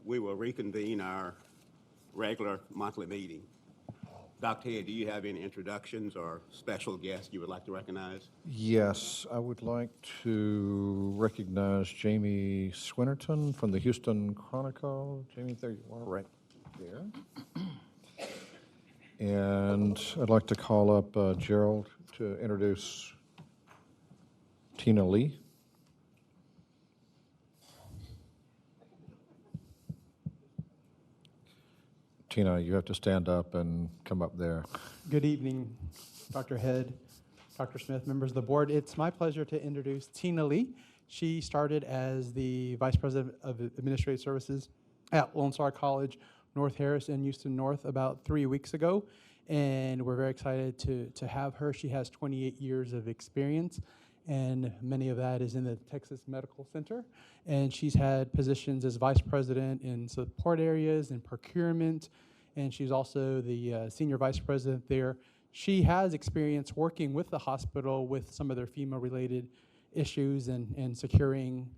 We will reconvene our regular monthly meeting. Dr. Head, do you have any introductions or special guests you would like to recognize? Yes, I would like to recognize Jamie Swinnerton from the Houston Chronicle. Jamie, there you are, right there. And I'd like to call up Gerald to introduce Tina Lee. Tina, you have to stand up and come up there. Good evening, Dr. Head, Dr. Smith, members of the board. It's my pleasure to introduce Tina Lee. She started as the Vice President of Administrative Services at Lone Star College, North Harris in Houston North about 3 weeks ago, and we're very excited to have her. She has 28 years of experience, and many of that is in the Texas Medical Center, and she's had positions as Vice President in support areas and procurement, and she's also the Senior Vice President there. She has experience working with the hospital with some of their FEMA-related issues and securing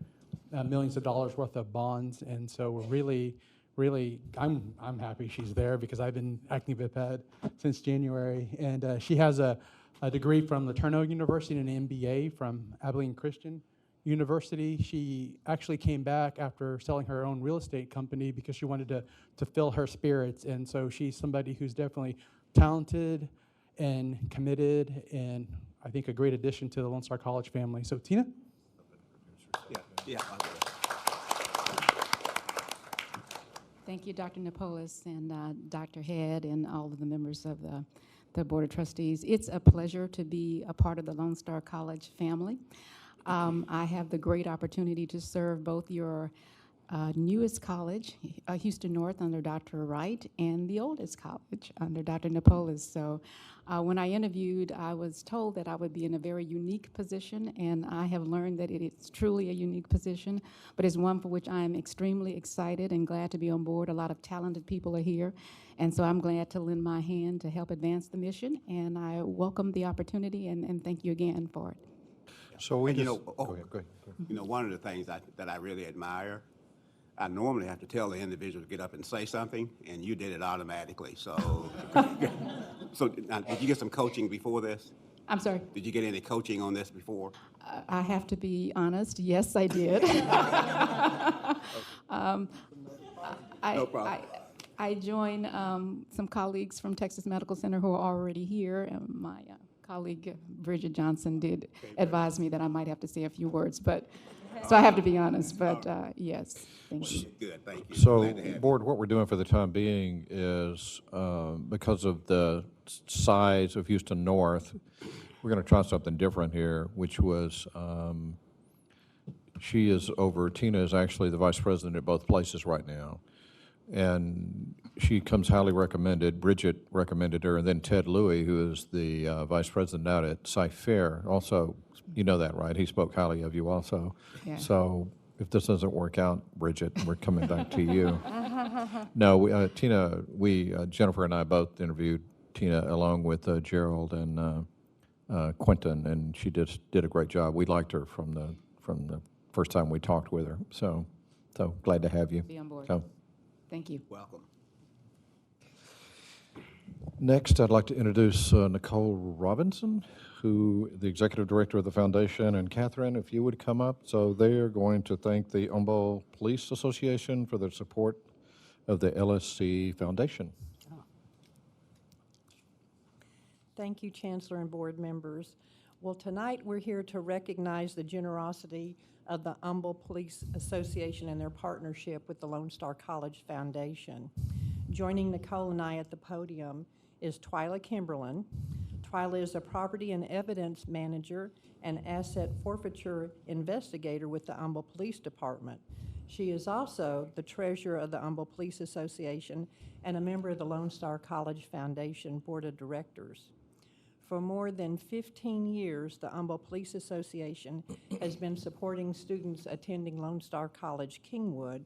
millions of dollars worth of bonds, and so we're really, I'm happy she's there because I've been acting VIPAD since January, and she has a degree from LeTourneau University and an MBA from Abilene Christian University. She actually came back after selling her own real estate company because she wanted to fill her spirits, and so she's somebody who's definitely talented and committed, and I think a great addition to the Lone Star College family. So Tina? Yeah. Thank you, Dr. Napolis and Dr. Head and all of the members of the Board of Trustees. It's a pleasure to be a part of the Lone Star College family. I have the great opportunity to serve both your newest college, Houston North under Dr. Wright, and the oldest college under Dr. Napolis. So when I interviewed, I was told that I would be in a very unique position, and I have learned that it is truly a unique position, but it's one for which I am extremely excited and glad to be on board. A lot of talented people are here, and so I'm glad to lend my hand to help advance the mission, and I welcome the opportunity and thank you again for it. So we And just, go ahead. You know, one of the things that I really admire, I normally have to tell the individual to get up and say something, and you did it automatically. So, so now, did you get some coaching before this? I'm sorry. Did you get any coaching on this before? I have to be honest. Yes, I did. No problem. I joined some colleagues from Texas Medical Center who are already here. And my colleague Bridget Johnson did advise me that I might have to say a few words, but so I have to be honest. But yes, thank you. Good, thank you. So, Glad to have you. Board, what we're doing for the time being is, because of the size of Houston North, we're going to try something different here, which was, Tina is actually the vice president at both places right now. And she comes highly recommended. Bridget recommended her, and then Ted Louie, who is the vice president out at Cy-Fair, also, you know that, right? He spoke highly of you also. Yeah. So if this doesn't work out, Bridget, we're coming back to you. No, Tina, Jennifer and I both interviewed Tina along with Gerald and Quentin, and she did a great job. We liked her from the first time we talked with her. So glad to have you. Be on board. So, Thank you. Welcome. next, I'd like to introduce Nicole Robinson, the executive director of the foundation, and Catherine, if you would come up. So they are going to thank the Humboldt Police Association for their support of the LSC Foundation. Thank you, Chancellor and board members. Well, tonight we're here to recognize the generosity of the Humboldt Police Association and their partnership with the Lone Star College Foundation. Joining Nicole and I at the podium is Twyla Kimberlin. Twyla is a property and evidence manager and asset forfeiture investigator with the Humboldt Police Department. She is also the treasurer of the Humboldt Police Association and a member of the Lone Star College Foundation Board of Directors. For more than 15 years, the Humboldt Police Association has been supporting students attending Lone Star College Kingwood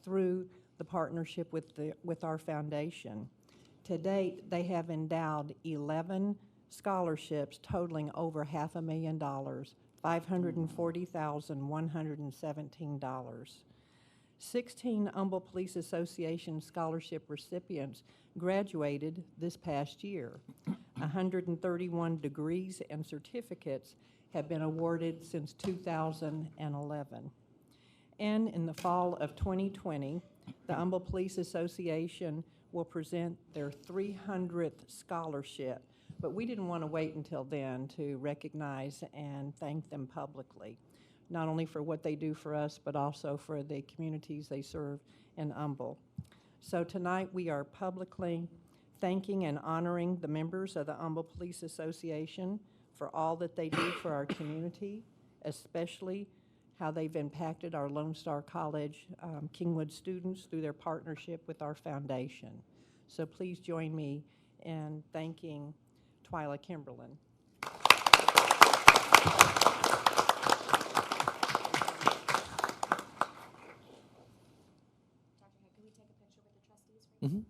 through the partnership with our foundation. To date, they have endowed 11 scholarships totaling over $500,000, $540,117. 16 Humble Police Association scholarship recipients graduated this past year. 131 degrees and certificates have been awarded since 2011. And in the fall of 2020, the Humble Police Association will present their 300th scholarship, but we didn't want to wait until then to recognize and thank them publicly, not only for what they do for us, but also for the communities they serve in Humble. So tonight we are publicly thanking and honoring the members of the Humble Police Association for all that they do for our community, especially how they've impacted our Lone Star College Kingwood students through their partnership with our foundation. So please join me in thanking Twyla Kimberlin. Mm-hmm.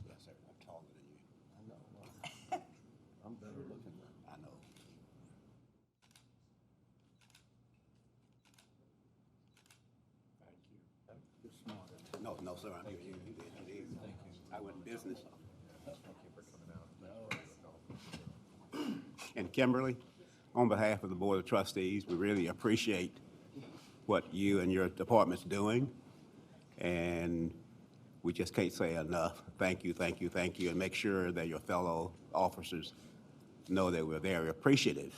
Yes, sir. I'm taller than you. I know. I'm better looking than I know. You're smart. No, sir. I'm you. You did. Thank you. I went in business. And Kimberly, on behalf of the Board of Trustees, we really appreciate what you and your department's doing. And we just can't say enough. Thank you, thank you, thank you, and make sure that your fellow officers know that we're very appreciative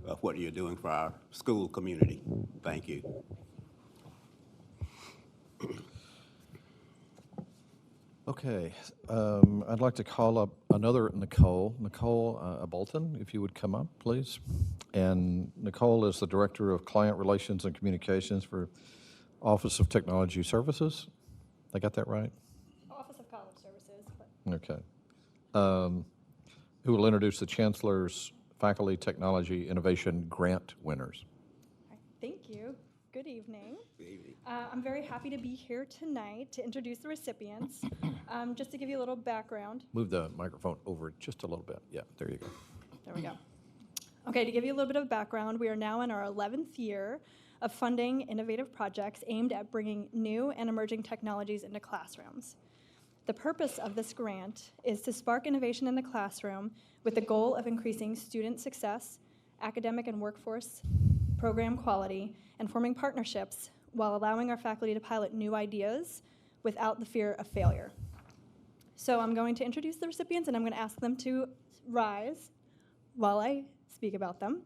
of what you're doing for our school community. Thank you. Okay, I'd like to call up another Nicole Bolton, if you would come up, please. And Nicole is the Director of Client Relations and Communications for Office of Technology Services. I got that right? Office of College Services. But Okay. Who will introduce the Chancellor's Faculty Technology Innovation Grant winners. thank you. Good evening. Good evening. I'm very happy to be here tonight to introduce the recipients. Just to give you a little background. Move the microphone over just a little bit. Yeah, there you go. There we go. Okay, to give you a little bit of background, we are now in our 11th year of funding innovative projects aimed at bringing new and emerging technologies into classrooms. The purpose of this grant is to spark innovation in the classroom with the goal of increasing student success, academic and workforce program quality, and forming partnerships while allowing our faculty to pilot new ideas without the fear of failure. So I'm going to introduce the recipients, and I'm going to ask them to rise while I speak about them.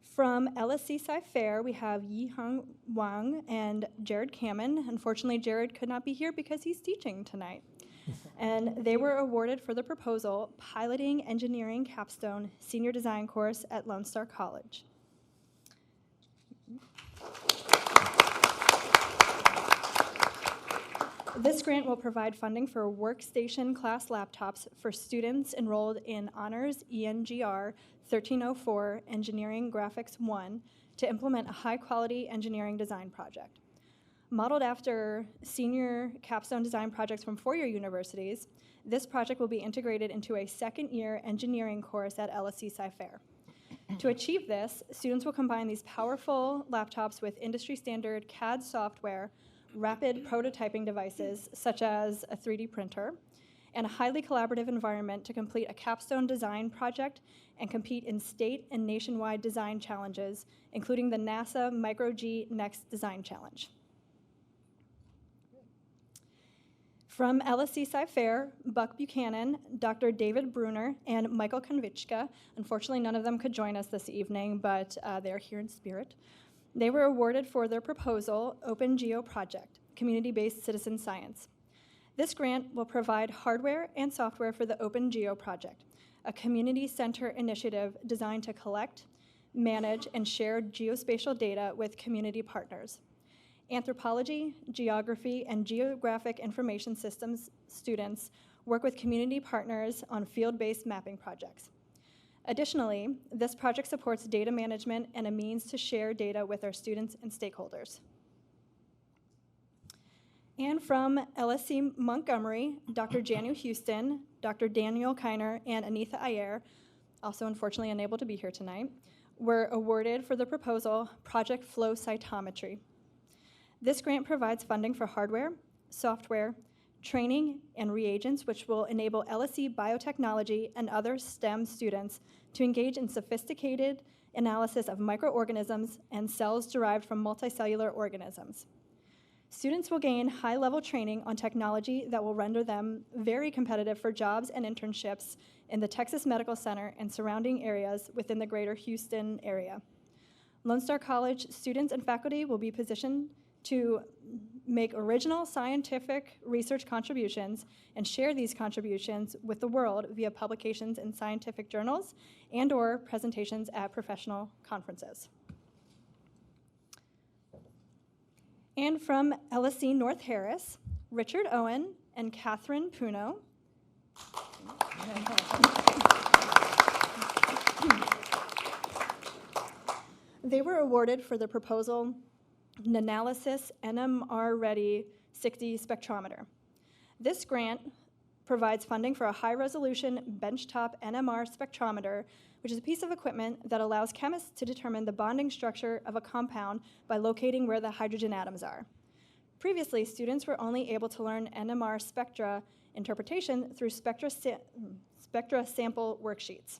From LSC Sci-Fair, we have Yi-Hung Wang and Jared Kamen. Unfortunately, Jared could not be here because he's teaching tonight. And they were awarded for the proposal, Piloting Engineering Capstone Senior Design Course at Lone Star College. This grant will provide funding for workstation class laptops for students enrolled in Honors ENGR 1304 Engineering Graphics 1 to implement a high-quality engineering design project. Modeled after senior capstone design projects from four-year universities, this project will be integrated into a second-year engineering course at LSC Sci-Fair. To achieve this, students will combine these powerful laptops with industry-standard CAD software, rapid prototyping devices, such as a 3D printer, and a highly collaborative environment to complete a capstone design project and compete in state and nationwide design challenges, including the NASA Micro-G Next Design Challenge. From LSC Sci-Fair, Buck Buchanan, Dr. David Bruner, and Michael Konvichka. Unfortunately, none of them could join us this evening, but they're here in spirit. They were awarded for their proposal, Open Geo Project, Community-Based Citizen Science. This grant will provide hardware and software for the Open Geo Project, a community center initiative designed to collect, manage, and share geospatial data with community partners. Anthropology, geography, and geographic information systems students work with community partners on field-based mapping projects. Additionally, this project supports data management and a means to share data with our students and stakeholders. And from LSC Montgomery, Dr. Janu Houston, Dr. Daniel Kiner, and Anitha Ayer, also unfortunately unable to be here tonight, were awarded for the proposal Project Flow Cytometry. This grant provides funding for hardware, software, training, and reagents, which will enable LSE biotechnology and other STEM students to engage in sophisticated analysis of microorganisms and cells derived from multicellular organisms. Students will gain high-level training on technology that will render them very competitive for jobs and internships in the Texas Medical Center and surrounding areas within the greater Houston area. Lone Star College students and faculty will be positioned to make original scientific research contributions and share these contributions with the world via publications in scientific journals and/or presentations at professional conferences. And from LSC North Harris, Richard Owen and Catherine Puno. They were awarded for the proposal Nanalysis NMR Ready 60 Spectrometer. This grant provides funding for a high-resolution benchtop NMR spectrometer, which is a piece of equipment that allows chemists to determine the bonding structure of a compound by locating where the hydrogen atoms are. Previously, students were only able to learn NMR spectra interpretation through spectra sample worksheets.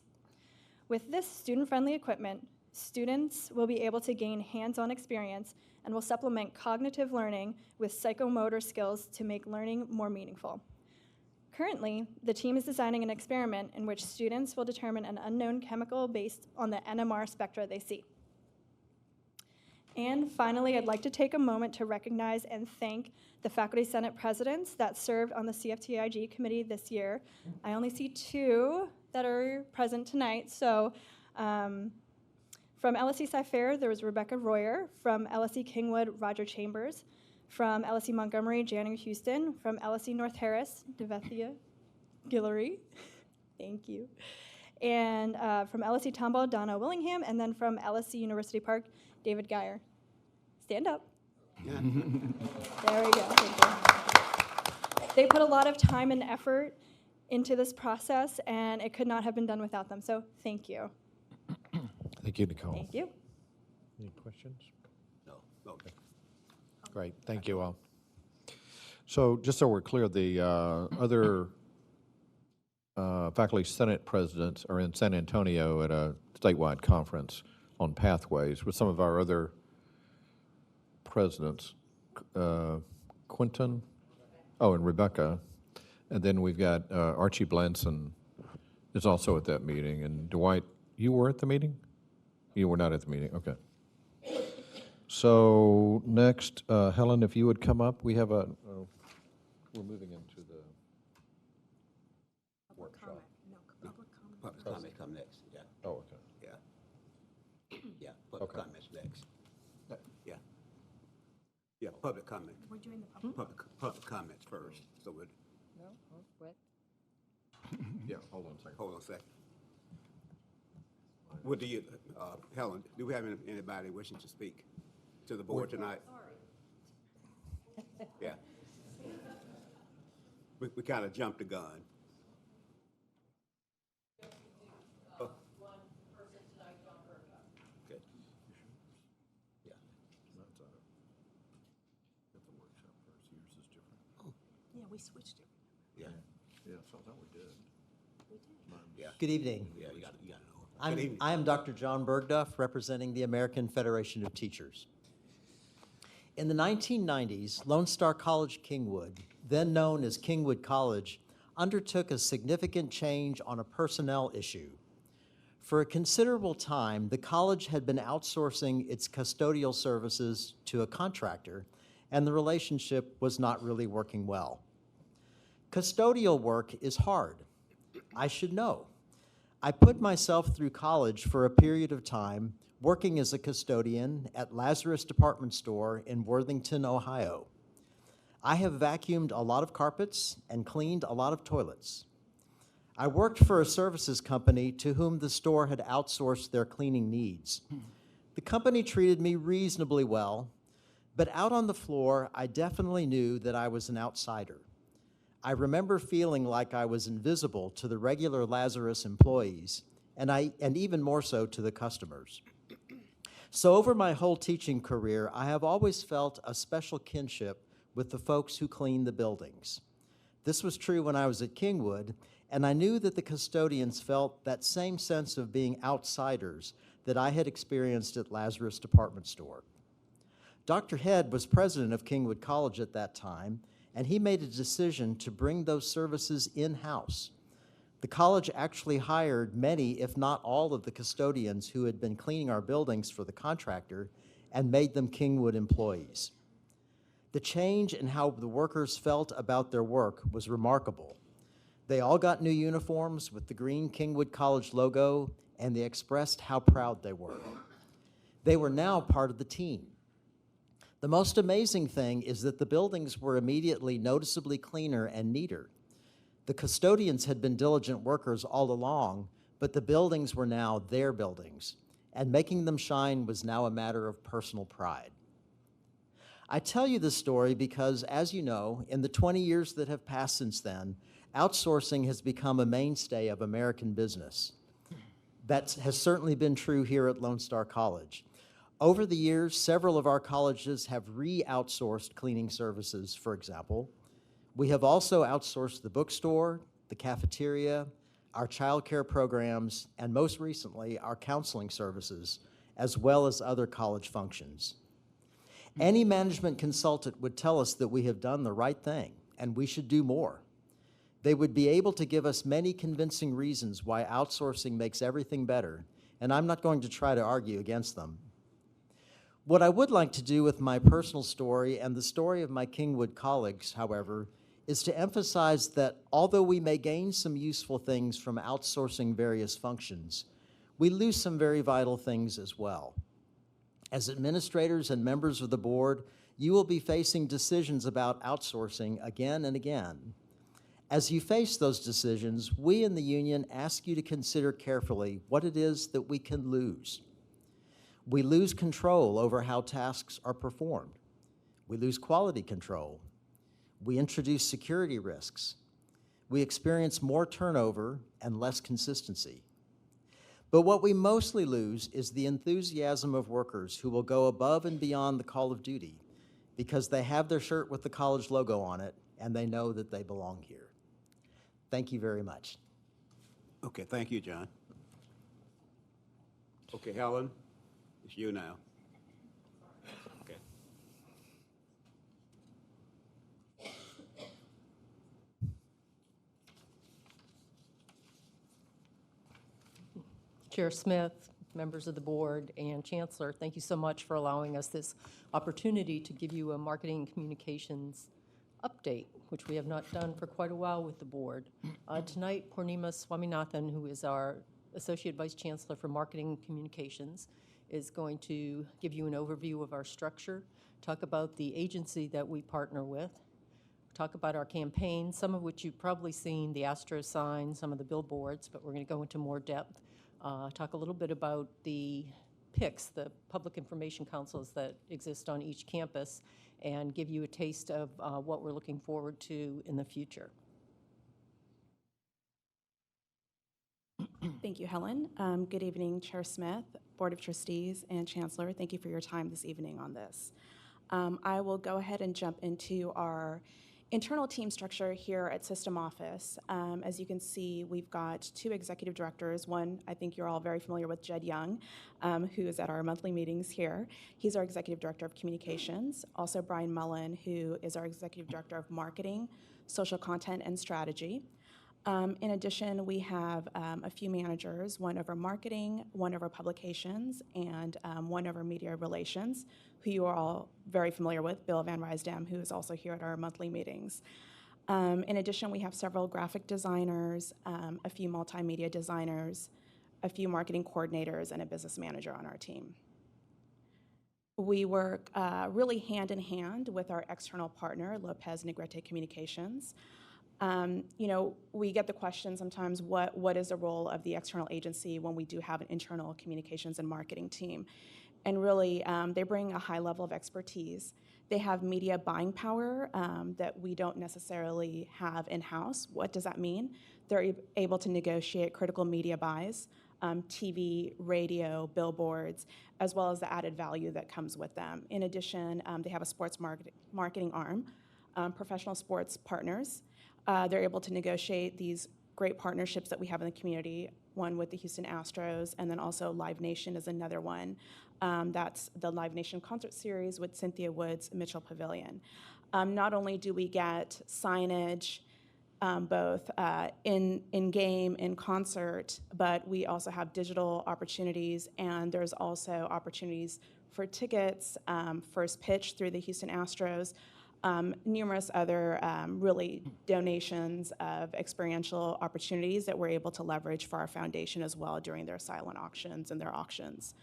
With this student-friendly equipment, students will be able to gain hands-on experience and will supplement cognitive learning with psychomotor skills to make learning more meaningful. Currently, the team is designing an experiment in which students will determine an unknown chemical based on the NMR spectra they see. And finally, I'd like to take a moment to recognize and thank the Faculty Senate presidents that served on the CFTIG committee this year. I only see 2 that are present tonight, so from LSE Cy-Fair, there was Rebecca Royer. From LSE Kingwood, Roger Chambers. From LSE Montgomery, Janu Houston. From LSE North Harris, Devethia Guillory. Thank you. And from LSE Tomball, Donna Willingham. And then from LSE University Park, David Geyer. Stand up. There we go. Thank you. They put a lot of time and effort into this process, and it could not have been done without them. So thank you. Thank you, Nicole. Thank you. Any questions? No, okay. Great, thank you all. So just so we're clear, the other faculty senate presidents are in San Antonio at a statewide conference on pathways with some of our other presidents, Quentin, and Rebecca. And then we've got Archie Blanson is also at that meeting. And Dwight, you were at the meeting? You were not at the meeting, okay. So next, Helen, if you would come up, we have we're moving into the workshop. Public comment come next, yeah, Oh, okay. yeah, public Okay. comments next. Yeah. Yeah, public comment. We're doing the public comments first, so we'll, Yeah, hold on a second. hold on a second. What do you, Helen, do we have anybody wishing to speak to the board tonight? Yeah. We kind of jumped the gun. Oh. Okay. Yeah. Yeah, we switched it. Yeah. Yeah, so I thought we did. Yeah. Good evening. Yeah, you got to know. Good evening. I am Dr. John Bergduff, representing the American Federation of Teachers. In the 1990s, Lone Star College Kingwood, then known as Kingwood College, undertook a significant change on a personnel issue. For a considerable time, the college had been outsourcing its custodial services to a contractor, and the relationship was not really working well. Custodial work is hard. I should know. I put myself through college for a period of time working as a custodian at Lazarus Department Store in Worthington, Ohio. I have vacuumed a lot of carpets and cleaned a lot of toilets. I worked for a services company to whom the store had outsourced their cleaning needs. The company treated me reasonably well, but out on the floor, I definitely knew that I was an outsider. I remember feeling like I was invisible to the regular Lazarus employees, and even more so to the customers. So over my whole teaching career, I have always felt a special kinship with the folks who clean the buildings. This was true when I was at Kingwood, and I knew that the custodians felt that same sense of being outsiders that I had experienced at Lazarus Department Store. Dr. Head was president of Kingwood College at that time, and he made a decision to bring those services in-house. The college actually hired many, if not all, of the custodians who had been cleaning our buildings for the contractor and made them Kingwood employees. The change in how the workers felt about their work was remarkable. They all got new uniforms with the green Kingwood College logo, and they expressed how proud they were. They were now part of the team. The most amazing thing is that the buildings were immediately noticeably cleaner and neater. The custodians had been diligent workers all along, but the buildings were now their buildings, and making them shine was now a matter of personal pride. I tell you this story because, as you know, in the 20 years that have passed since then, outsourcing has become a mainstay of American business. That has certainly been true here at Lone Star College. Over the years, several of our colleges have re-outsourced cleaning services, for example. We have also outsourced the bookstore, the cafeteria, our child care programs, and most recently, our counseling services, as well as other college functions. Any management consultant would tell us that we have done the right thing, and we should do more. They would be able to give us many convincing reasons why outsourcing makes everything better, and I'm not going to try to argue against them. What I would like to do with my personal story and the story of my Kingwood colleagues, however, is to emphasize that although we may gain some useful things from outsourcing various functions, we lose some very vital things as well. As administrators and members of the board, you will be facing decisions about outsourcing again and again. As you face those decisions, we in the union ask you to consider carefully what it is that we can lose. We lose control over how tasks are performed. We lose quality control. We introduce security risks. We experience more turnover and less consistency. But what we mostly lose is the enthusiasm of workers who will go above and beyond the call of duty because they have their shirt with the college logo on it and they know that they belong here. Thank you very much. Okay, thank you, John. Okay, Helen, it's you now. Okay. Chair Smith, members of the board, and Chancellor, thank you so much for allowing us this opportunity to give you a marketing and communications update, which we have not done for quite a while with the board. Tonight, Purnima Swaminathan, who is our Associate Vice Chancellor for Marketing and Communications, is going to give you an overview of our structure, talk about the agency that we partner with, talk about our campaign, some of which you've probably seen, the Astro sign, some of the billboards, but we're going to go into more depth. Talk a little bit about the PICs, the Public Information Councils that exist on each campus, and give you a taste of what we're looking forward to in the future. Thank you, Helen. Good evening, Chair Smith, Board of Trustees, and Chancellor. Thank you for your time this evening on this. I will go ahead and jump into our internal team structure here at System Office. As you can see, we've got 2 executive directors. One, I think you're all very familiar with, Jed Young, who is at our monthly meetings here. He's our executive director of communications. Also, Brian Mullen, who is our executive director of marketing, social content, and strategy. In addition, we have a few managers, one over marketing, one over publications, and one over media relations, who you are all very familiar with, Bill Van Rysdam, who is also here at our monthly meetings. In addition, we have several graphic designers, a few multimedia designers, a few marketing coordinators, and a business manager on our team. We work really hand in hand with our external partner, Lopez Negrete Communications. We get the question sometimes, what is the role of the external agency when we do have an internal communications and marketing team? And really, they bring a high level of expertise. They have media buying power that we don't necessarily have in-house. What does that mean? They're able to negotiate critical media buys, TV, radio, billboards, as well as the added value that comes with them. In addition, they have a sports marketing arm, professional sports partners. They're able to negotiate these great partnerships that we have in the community, one with the Houston Astros, and then also Live Nation is another one. That's the Live Nation concert series with Cynthia Woods, Mitchell Pavilion. Not only do we get signage, both in-game, in concert, but we also have digital opportunities, and there's also opportunities for tickets, first pitch through the Houston Astros, numerous other really donations of experiential opportunities that we're able to leverage for our foundation as well during their silent auctions and their auctions.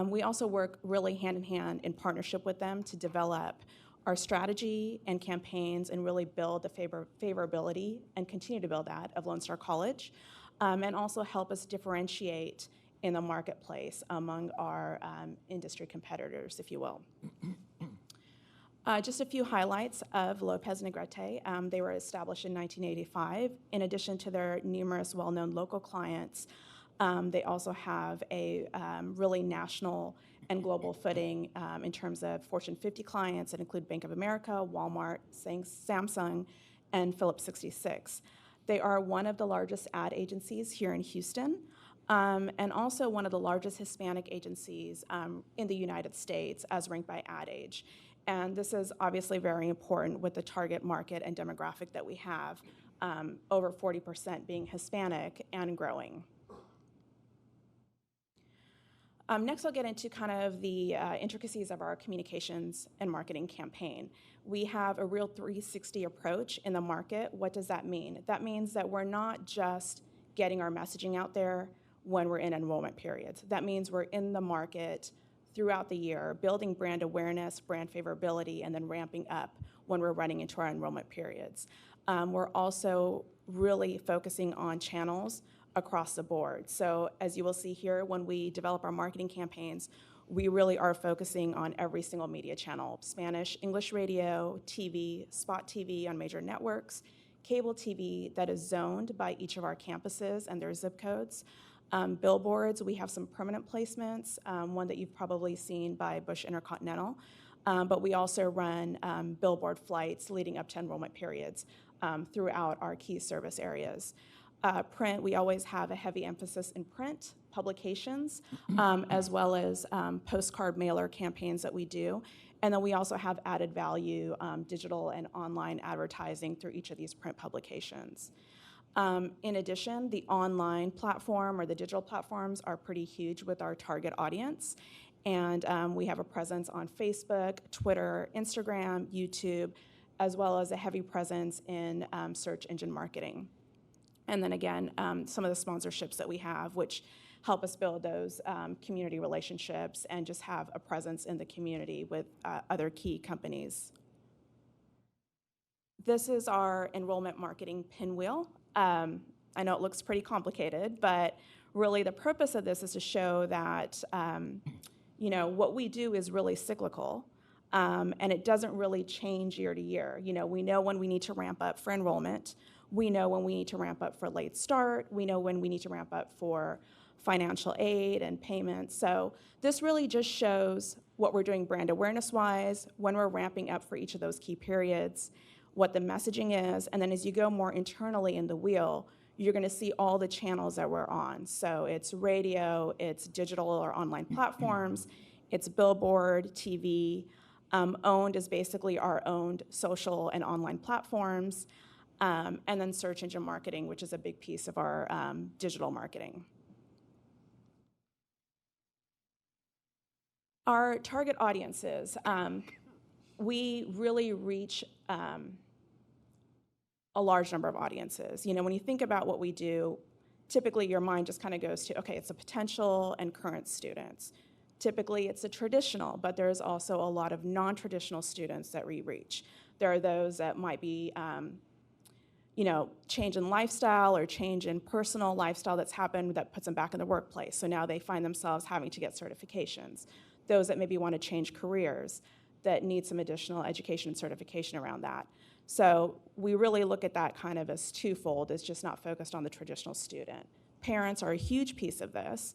We also work really hand in hand in partnership with them to develop our strategy and campaigns and really build the favorability and continue to build that of Lone Star College, and also help us differentiate in the marketplace among our industry competitors, if you will. Just a few highlights of Lopez Negrete. They were established in 1985. In addition to their numerous well-known local clients, they also have a really national and global footing in terms of Fortune 50 clients that include Bank of America, Walmart, Samsung, and Phillips 66. They are one of the largest ad agencies here in Houston, and also one of the largest Hispanic agencies in the United States as ranked by Ad Age. And this is obviously very important with the target market and demographic that we have, over 40% being Hispanic and growing. Next, I'll get into kind of the intricacies of our communications and marketing campaign. We have a real 360 approach in the market. What does that mean? That means that we're not just getting our messaging out there when we're in enrollment periods. That means we're in the market throughout the year, building brand awareness, brand favorability, and then ramping up when we're running into our enrollment periods. We're also really focusing on channels across the board. So as you will see here, when we develop our marketing campaigns, we really are focusing on every single media channel: Spanish, English radio, TV, spot TV on major networks, cable TV that is zoned by each of our campuses and their zip codes. Billboards, we have some permanent placements, one that you've probably seen by Bush Intercontinental, but we also run billboard flights leading up to enrollment periods throughout our key service areas. Print, we always have a heavy emphasis in print publications, as well as postcard mailer campaigns that we do. And then we also have added value digital and online advertising through each of these print publications. In addition, the online platform or the digital platforms are pretty huge with our target audience. And we have a presence on Facebook, Twitter, Instagram, YouTube, as well as a heavy presence in search engine marketing. And then again, some of the sponsorships that we have, which help us build those community relationships and just have a presence in the community with other key companies. This is our enrollment marketing pinwheel. I know it looks pretty complicated, but really the purpose of this is to show that what we do is really cyclical, and it doesn't really change year to year. We know when we need to ramp up for enrollment. We know when we need to ramp up for late start. We know when we need to ramp up for financial aid and payments. So this really just shows what we're doing brand awareness-wise, when we're ramping up for each of those key periods, what the messaging is, and then as you go more internally in the wheel, you're gonna see all the channels that we're on. So it's radio, it's digital or online platforms, it's billboard, TV. Owned is basically our owned social and online platforms. And then search engine marketing, which is a big piece of our digital marketing. Our target audiences, we really reach a large number of audiences. When you think about what we do, typically your mind just kind of goes to, okay, it's a potential and current students. Typically, it's a traditional, but there's also a lot of non-traditional students that we reach. There are those that might be, change in lifestyle or change in personal lifestyle that's happened that puts them back in the workplace. So now they find themselves having to get certifications. Those that maybe want to change careers that need some additional education and certification around that. So we really look at that kind of as twofold. It's just not focused on the traditional student. Parents are a huge piece of this.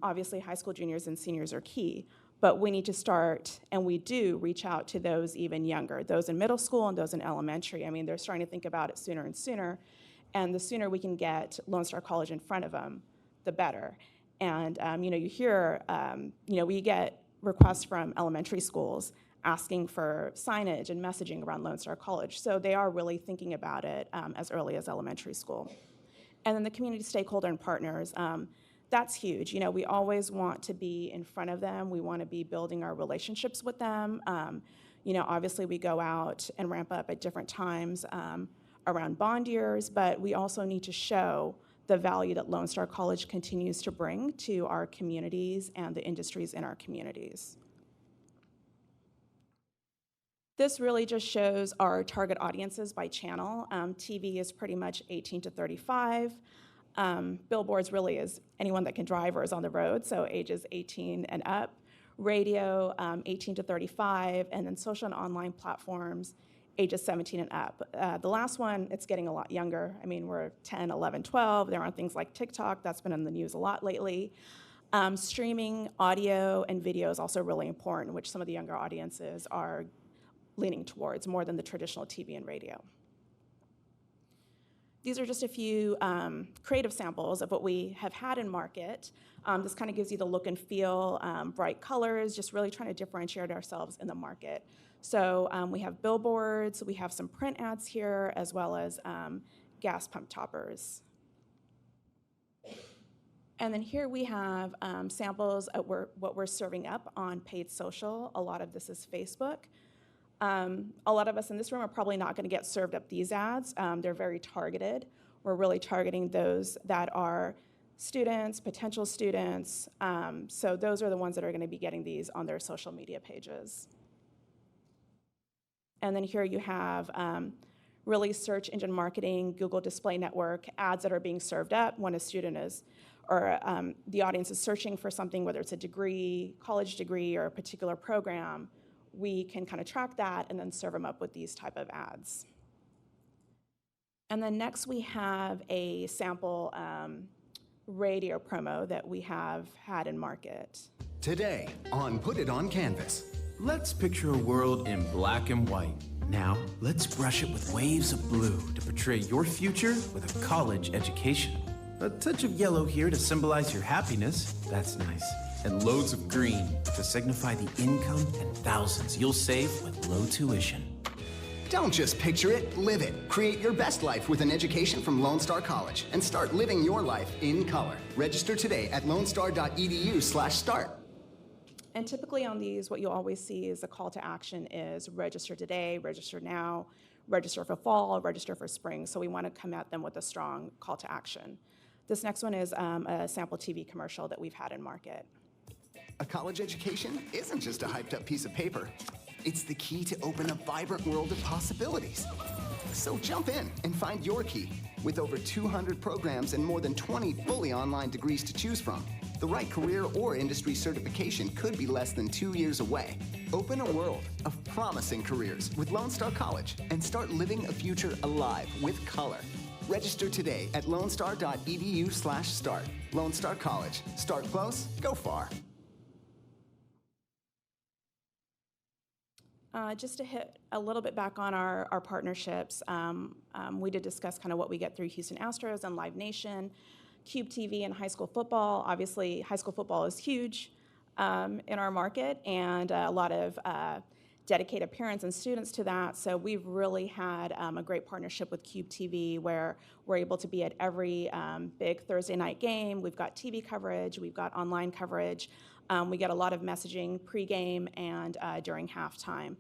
Obviously, high school juniors and seniors are key, but we need to start, and we do reach out to those even younger, those in middle school and those in elementary. I mean, they're starting to think about it sooner and sooner, and the sooner we can get Lone Star College in front of them, the better. And you hear, we get requests from elementary schools asking for signage and messaging around Lone Star College. So they are really thinking about it as early as elementary school. And then the community stakeholder and partners, that's huge. We always want to be in front of them. We want to be building our relationships with them. Obviously we go out and ramp up at different times around bond years, but we also need to show the value that Lone Star College continues to bring to our communities and the industries in our communities. This really just shows our target audiences by channel. TV is pretty much 18 to 35. Billboards really is anyone that can drive or is on the road, so ages 18 and up. Radio, 18 to 35, and then social and online platforms, ages 17 and up. The last one, it's getting a lot younger. I mean, we're 10, 11, 12. There are things like TikTok. That's been in the news a lot lately. Streaming audio and video is also really important, which some of the younger audiences are leaning towards more than the traditional TV and radio. These are just a few creative samples of what we have had in market. This kind of gives you the look and feel, bright colors, just really trying to differentiate ourselves in the market. So we have billboards, we have some print ads here, as well as gas pump toppers. And then here we have samples of what we're serving up on paid social. A lot of this is Facebook. A lot of us in this room are probably not going to get served up these ads. They're very targeted. We're really targeting those that are students, potential students. So those are the ones that are going to be getting these on their social media pages. And then here you have really search engine marketing, Google Display Network, ads that are being served up when a student is, or the audience is searching for something, whether it's a degree, college degree, or a particular program. We can kind of track that and then serve them up with these type of ads. And then next we have a sample radio promo that we have had in market. Today on Put It on Canvas. Let's picture a world in black and white. Now, let's brush it with waves of blue to portray your future with a college education. A touch of yellow here to symbolize your happiness. That's nice. And loads of green to signify the income and thousands you'll save with low tuition. Don't just picture it, live it. Create your best life with an education from Lone Star College and start living your life in color. Register today at lonestar.edu/start. And typically on these, what you'll always see is the call to action is register today, register now, register for fall, register for spring. So we want to come at them with a strong call to action. This next one is a sample TV commercial that we've had in market. A college education isn't just a hyped up piece of paper. It's the key to open a vibrant world of possibilities. So jump in and find your key. With over 200 programs and more than 20 fully online degrees to choose from, the right career or industry certification could be less than 2 years away. Open a world of promising careers with Lone Star College and start living a future alive with color. Register today at lonestar.edu/start. Lone Star College. Start close, go far. Just to hit a little bit back on our partnerships, we did discuss kind of what we get through Houston Astros and Live Nation, Cube TV, and high school football. Obviously, high school football is huge in our market, and a lot of dedicated parents and students to that. So we've really had a great partnership with Cube TV where we're able to be at every big Thursday night game. We've got TV coverage, we've got online coverage. We get a lot of messaging pregame and during halftime.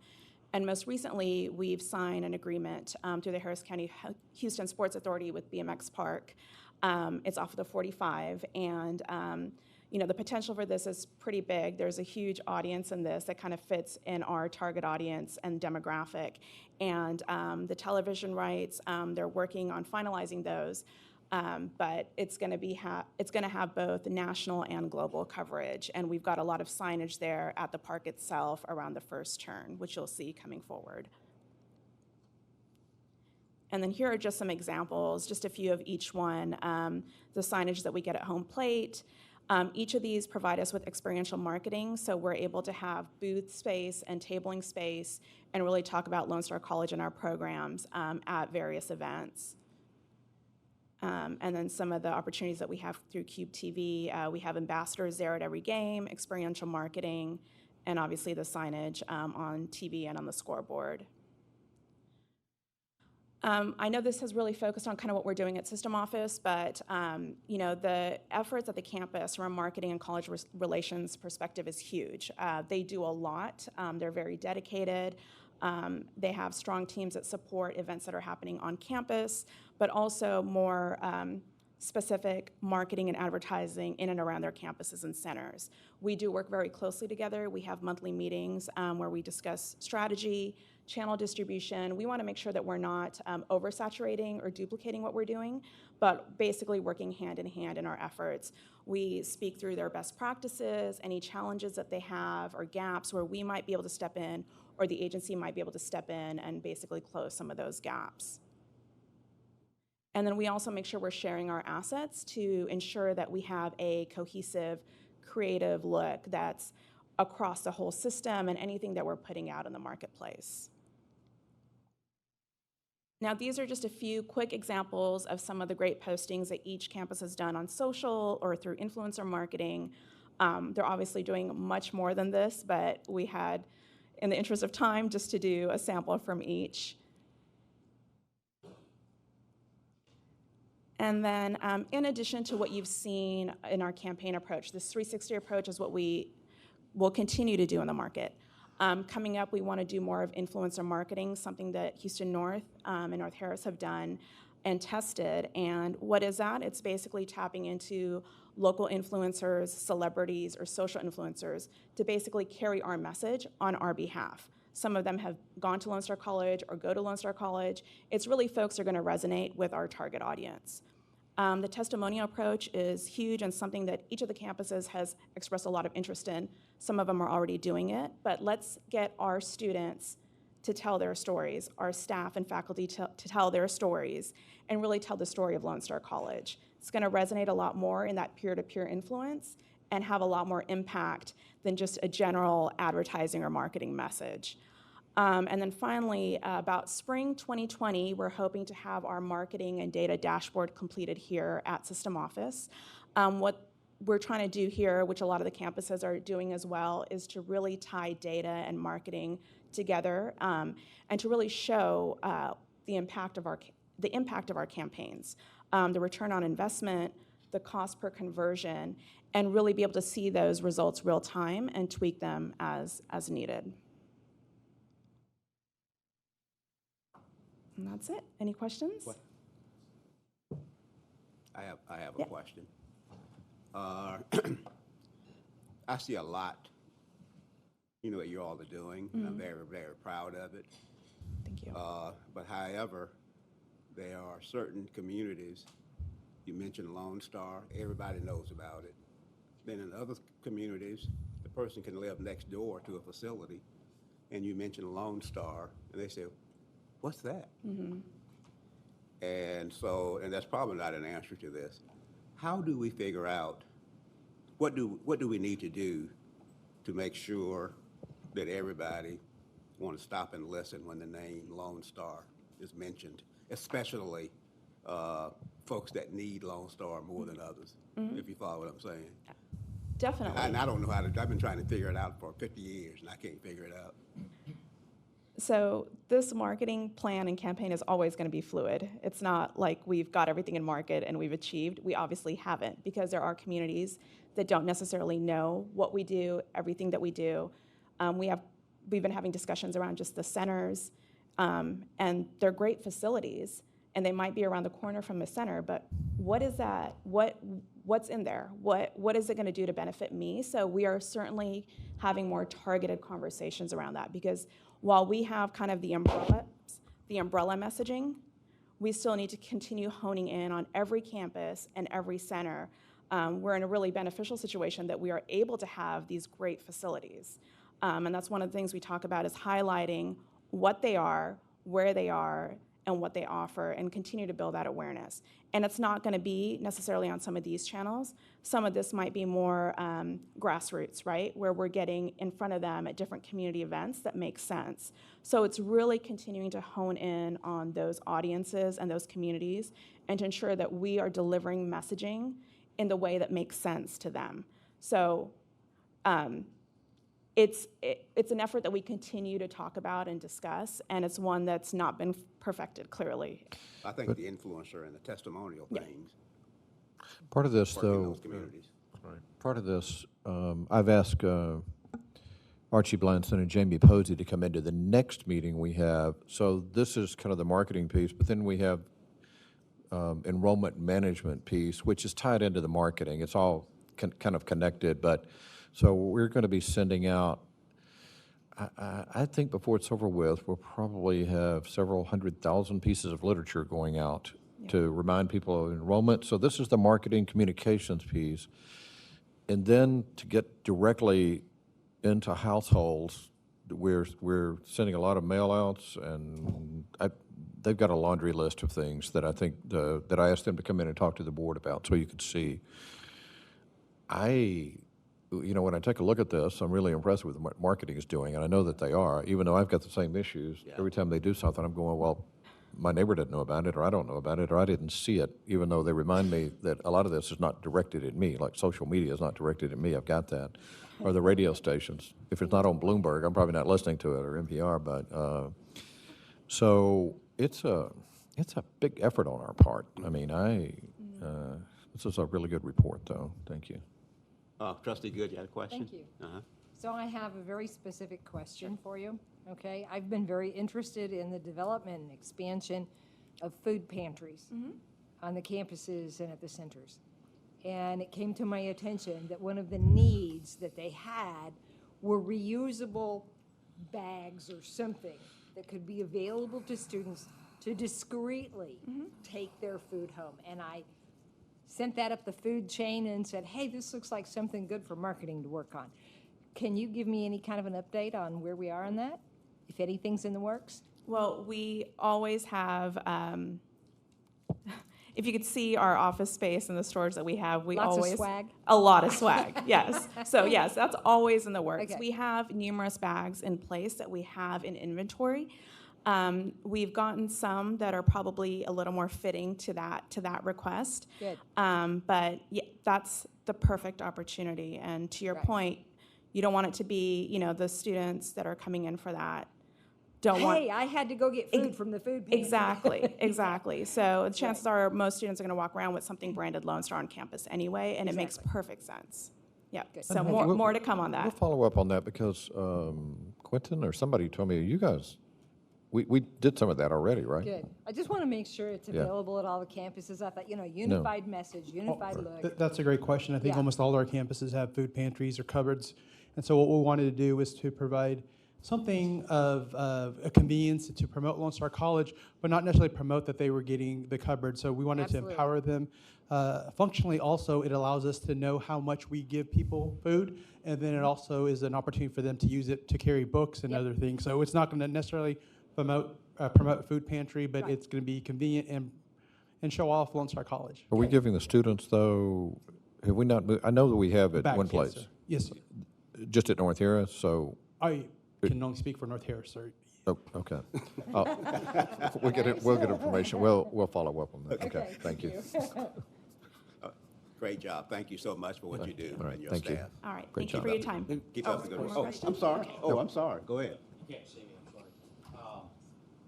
And most recently, we've signed an agreement through the Harris County Houston Sports Authority with BMX Park. It's off of the 45, and the potential for this is pretty big. There's a huge audience in this that kind of fits in our target audience and demographic. And the television rights, they're working on finalizing those. But it's going to have both national and global coverage, and we've got a lot of signage there at the park itself around the first turn, which you'll see coming forward. And then here are just some examples, just a few of each one. The signage that we get at home plate. Each of these provide us with experiential marketing, so we're able to have booth space and tabling space and really talk about Lone Star College and our programs at various events. And then some of the opportunities that we have through Cube TV, we have ambassadors there at every game, experiential marketing, and obviously the signage on TV and on the scoreboard. I know this has really focused on kind of what we're doing at System Office, but the efforts at the campus from a marketing and college relations perspective is huge. They do a lot. They're very dedicated. They have strong teams that support events that are happening on campus, but also more specific marketing and advertising in and around their campuses and centers. We do work very closely together. We have monthly meetings where we discuss strategy, channel distribution. We want to make sure that we're not oversaturating or duplicating what we're doing, but basically working hand in hand in our efforts. We speak through their best practices, any challenges that they have or gaps where we might be able to step in or the agency might be able to step in and basically close some of those gaps. And then we also make sure we're sharing our assets to ensure that we have a cohesive, creative look that's across the whole system and anything that we're putting out in the marketplace. Now, these are just a few quick examples of some of the great postings that each campus has done on social or through influencer marketing. They're obviously doing much more than this, but we had, in the interest of time, just to do a sample from each. And then in addition to what you've seen in our campaign approach, this 360 approach is what we will continue to do in the market. Coming up, we want to do more of influencer marketing, something that Houston North and North Harris have done and tested. And what is that? It's basically tapping into local influencers, celebrities, or social influencers to basically carry our message on our behalf. Some of them have gone to Lone Star College or go to Lone Star College. It's really folks who are going to resonate with our target audience. The testimonial approach is huge and something that each of the campuses has expressed a lot of interest in. Some of them are already doing it, but let's get our students to tell their stories, our staff and faculty to tell their stories, and really tell the story of Lone Star College. It's going to resonate a lot more in that peer-to-peer influence and have a lot more impact than just a general advertising or marketing message. And then finally, about spring 2020, we're hoping to have our marketing and data dashboard completed here at System Office. What we're trying to do here, which a lot of the campuses are doing as well, is to really tie data and marketing together and to really show the impact of our campaigns, the return on investment, the cost per conversion, and really be able to see those results real time and tweak them as needed. And that's it. Any questions? What? I have a question. I see a lot, what you all are doing. I'm very, very proud of it. Thank you. But however, there are certain communities, you mentioned Lone Star, everybody knows about it. Then in other communities, the person can live next door to a facility, and you mention Lone Star, and they say, what's that? And that's probably not an answer to this. How do we figure out, what do we need to do to make sure that everybody want to stop and listen when the name Lone Star is mentioned, especially folks that need Lone Star more than others, if you follow what I'm saying? Definitely. And I don't know how to, I've been trying to figure it out for 50 years, and I can't figure it out. So this marketing plan and campaign is always going to be fluid. It's not like we've got everything in market and we've achieved. We obviously haven't, because there are communities that don't necessarily know what we do, everything that we do. We've been having discussions around just the centers, and they're great facilities, and they might be around the corner from a center, but what is that? What's in there? What is it going to do to benefit me? So we are certainly having more targeted conversations around that, because while we have kind of the umbrella messaging, we still need to continue honing in on every campus and every center. We're in a really beneficial situation that we are able to have these great facilities. And that's one of the things we talk about, is highlighting what they are, where they are, and what they offer, and continue to build that awareness. And it's not going to be necessarily on some of these channels. Some of this might be more grassroots, right, where we're getting in front of them at different community events that make sense. So it's really continuing to hone in on those audiences and those communities, and to ensure that we are delivering messaging in the way that makes sense to them. So it's an effort that we continue to talk about and discuss, and it's one that's not been perfected, clearly. I think the influencer and the testimonial things Part of this, work in though, those communities. part of this, I've asked Archie Blanson and Jamie Posey to come into the next meeting we have. So this is kind of the marketing piece, but then we have enrollment management piece, which is tied into the marketing. It's all kind of connected, but so we're going to be sending out, I think before it's over with, we'll probably have several 100,000 pieces of literature going out to remind people of enrollment. So this is the marketing communications piece. And then to get directly into households, we're sending a lot of mail outs, and they've got a laundry list of things that I think that I asked them to come in and talk to the board about, so you could see. When I take a look at this, I'm really impressed with what marketing is doing, and I know that they are, even though I've got the same issues. Yeah. Every time they do something, I'm going, well, my neighbor didn't know about it, or I don't know about it, or I didn't see it, even though they remind me that a lot of this is not directed at me, like social media is not directed at me, I've got that. Or the radio stations. If it's not on Bloomberg, I'm probably not listening to it, or NPR, but, so it's a big effort on our part. I mean, this is a really good report, though. Thank you. Trustee Good, you had a question? Thank you. Uh-huh. So I have a very specific question for you, okay? I've been very interested in the development and expansion of food pantries on the campuses and at the centers. And it came to my attention that one of the needs that they had were reusable bags or something that could be available to students to discreetly take their food home. And I sent that up the food chain and said, hey, this looks like something good for marketing to work on. Can you give me any kind of an update on where we are on that, if anything's in the works? Well, we always have, if you could see our office space and the storage that we have, we Lots of always. swag? A lot of swag, yes. So yes, that's always in the works. Okay. We have numerous bags in place that we have in inventory. We've gotten some that are probably a little more fitting to that request. Good. But yeah, that's the perfect opportunity. And to your Right. point, you don't want it to be, the students that are coming in for that don't want. Hey, I had to go get food from the food pantry. Exactly. So the chances are most students are going to walk around with something branded Lone Star on campus anyway, and it makes Exactly. perfect sense. Yeah. Good. So We'll- more to come on We'll that. follow up on that because Quentin or somebody told me, you guys, we did some of that already, right? Good. I just want to make sure it's Yeah. available at all the campuses. I thought, unified message, unified look. That's a great question. I think Yeah. almost all our campuses have food pantries or cupboards. And so what we wanted to do was to provide something of a convenience to promote Lone Star College, but not necessarily promote that they were getting the cupboard. So we wanted Absolutely. to empower them. Functionally, also, it allows us to know how much we give people food, and then it also is an opportunity for them to use it to carry books and Yep. other things. So it's not going to necessarily promote food pantry, but Right. it's going to be convenient and show off Lone Star College. Are we giving the students, though, have we not, I know that we have at Back, one yes, place, sir. Yes, sir. just at North Harris, so, I can only speak for North Harris, sir. oh, okay. We'll get information, we'll follow up on that, okay, thank you. Great job. Thank you so much for what you do All right, and your thank you. staff. All right. Great Thank you job. for your time. Keep up the good one work. more Oh, question? I'm sorry. Oh, I'm sorry. Go ahead. You can't see me, I'm sorry.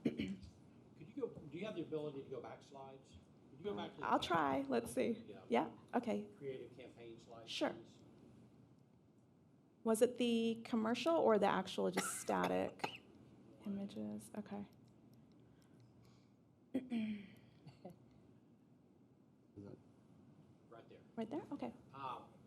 Could you go, do you have the ability to go back slides? Could you go back to the I'll try. Let's see. Yeah. Okay. creative campaign slides? Sure. please? Was it the commercial or the actual just static images? Okay. Right there? Okay.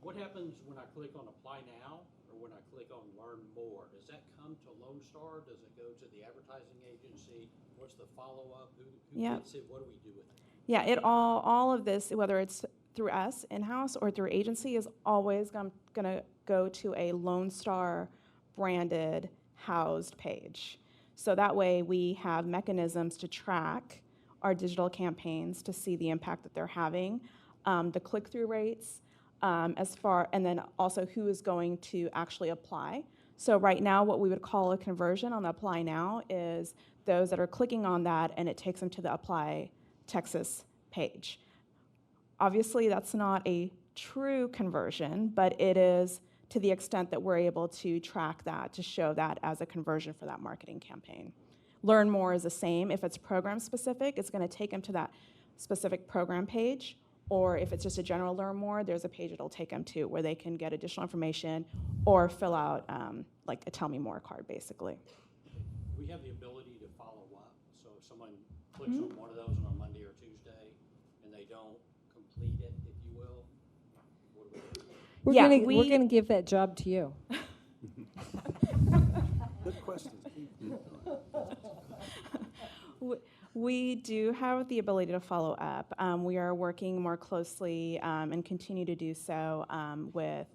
What happens when I click on Apply Now or when I click on Learn More? Does that come to Lone Star? Does it go to the advertising agency? What's the follow-up? Who Yep. gets it? What do we do with it? Yeah, all of this, whether it's through us in-house or through agency, is always going to go to a Lone Star branded housed page. So that way we have mechanisms to track our digital campaigns to see the impact that they're having, the click-through rates, and then also who is going to actually apply. So right now, what we would call a conversion on the Apply Now is those that are clicking on that and it takes them to the Apply Texas page. Obviously, that's not a true conversion, but it is to the extent that we're able to track that, to show that as a conversion for that marketing campaign. Learn More is the same. If it's program specific, it's going to take them to that specific program page. Or if it's just a general Learn More, there's a page it'll take them to where they can get additional information or fill out like a Tell Me More card, basically. We have the ability to follow up. So if someone clicks on one of those on a Monday or Tuesday and they don't complete it, if you will, what do we do? We're gonna give that job to you. Good question. We do have the ability to follow up. We are working more closely and continue to do so with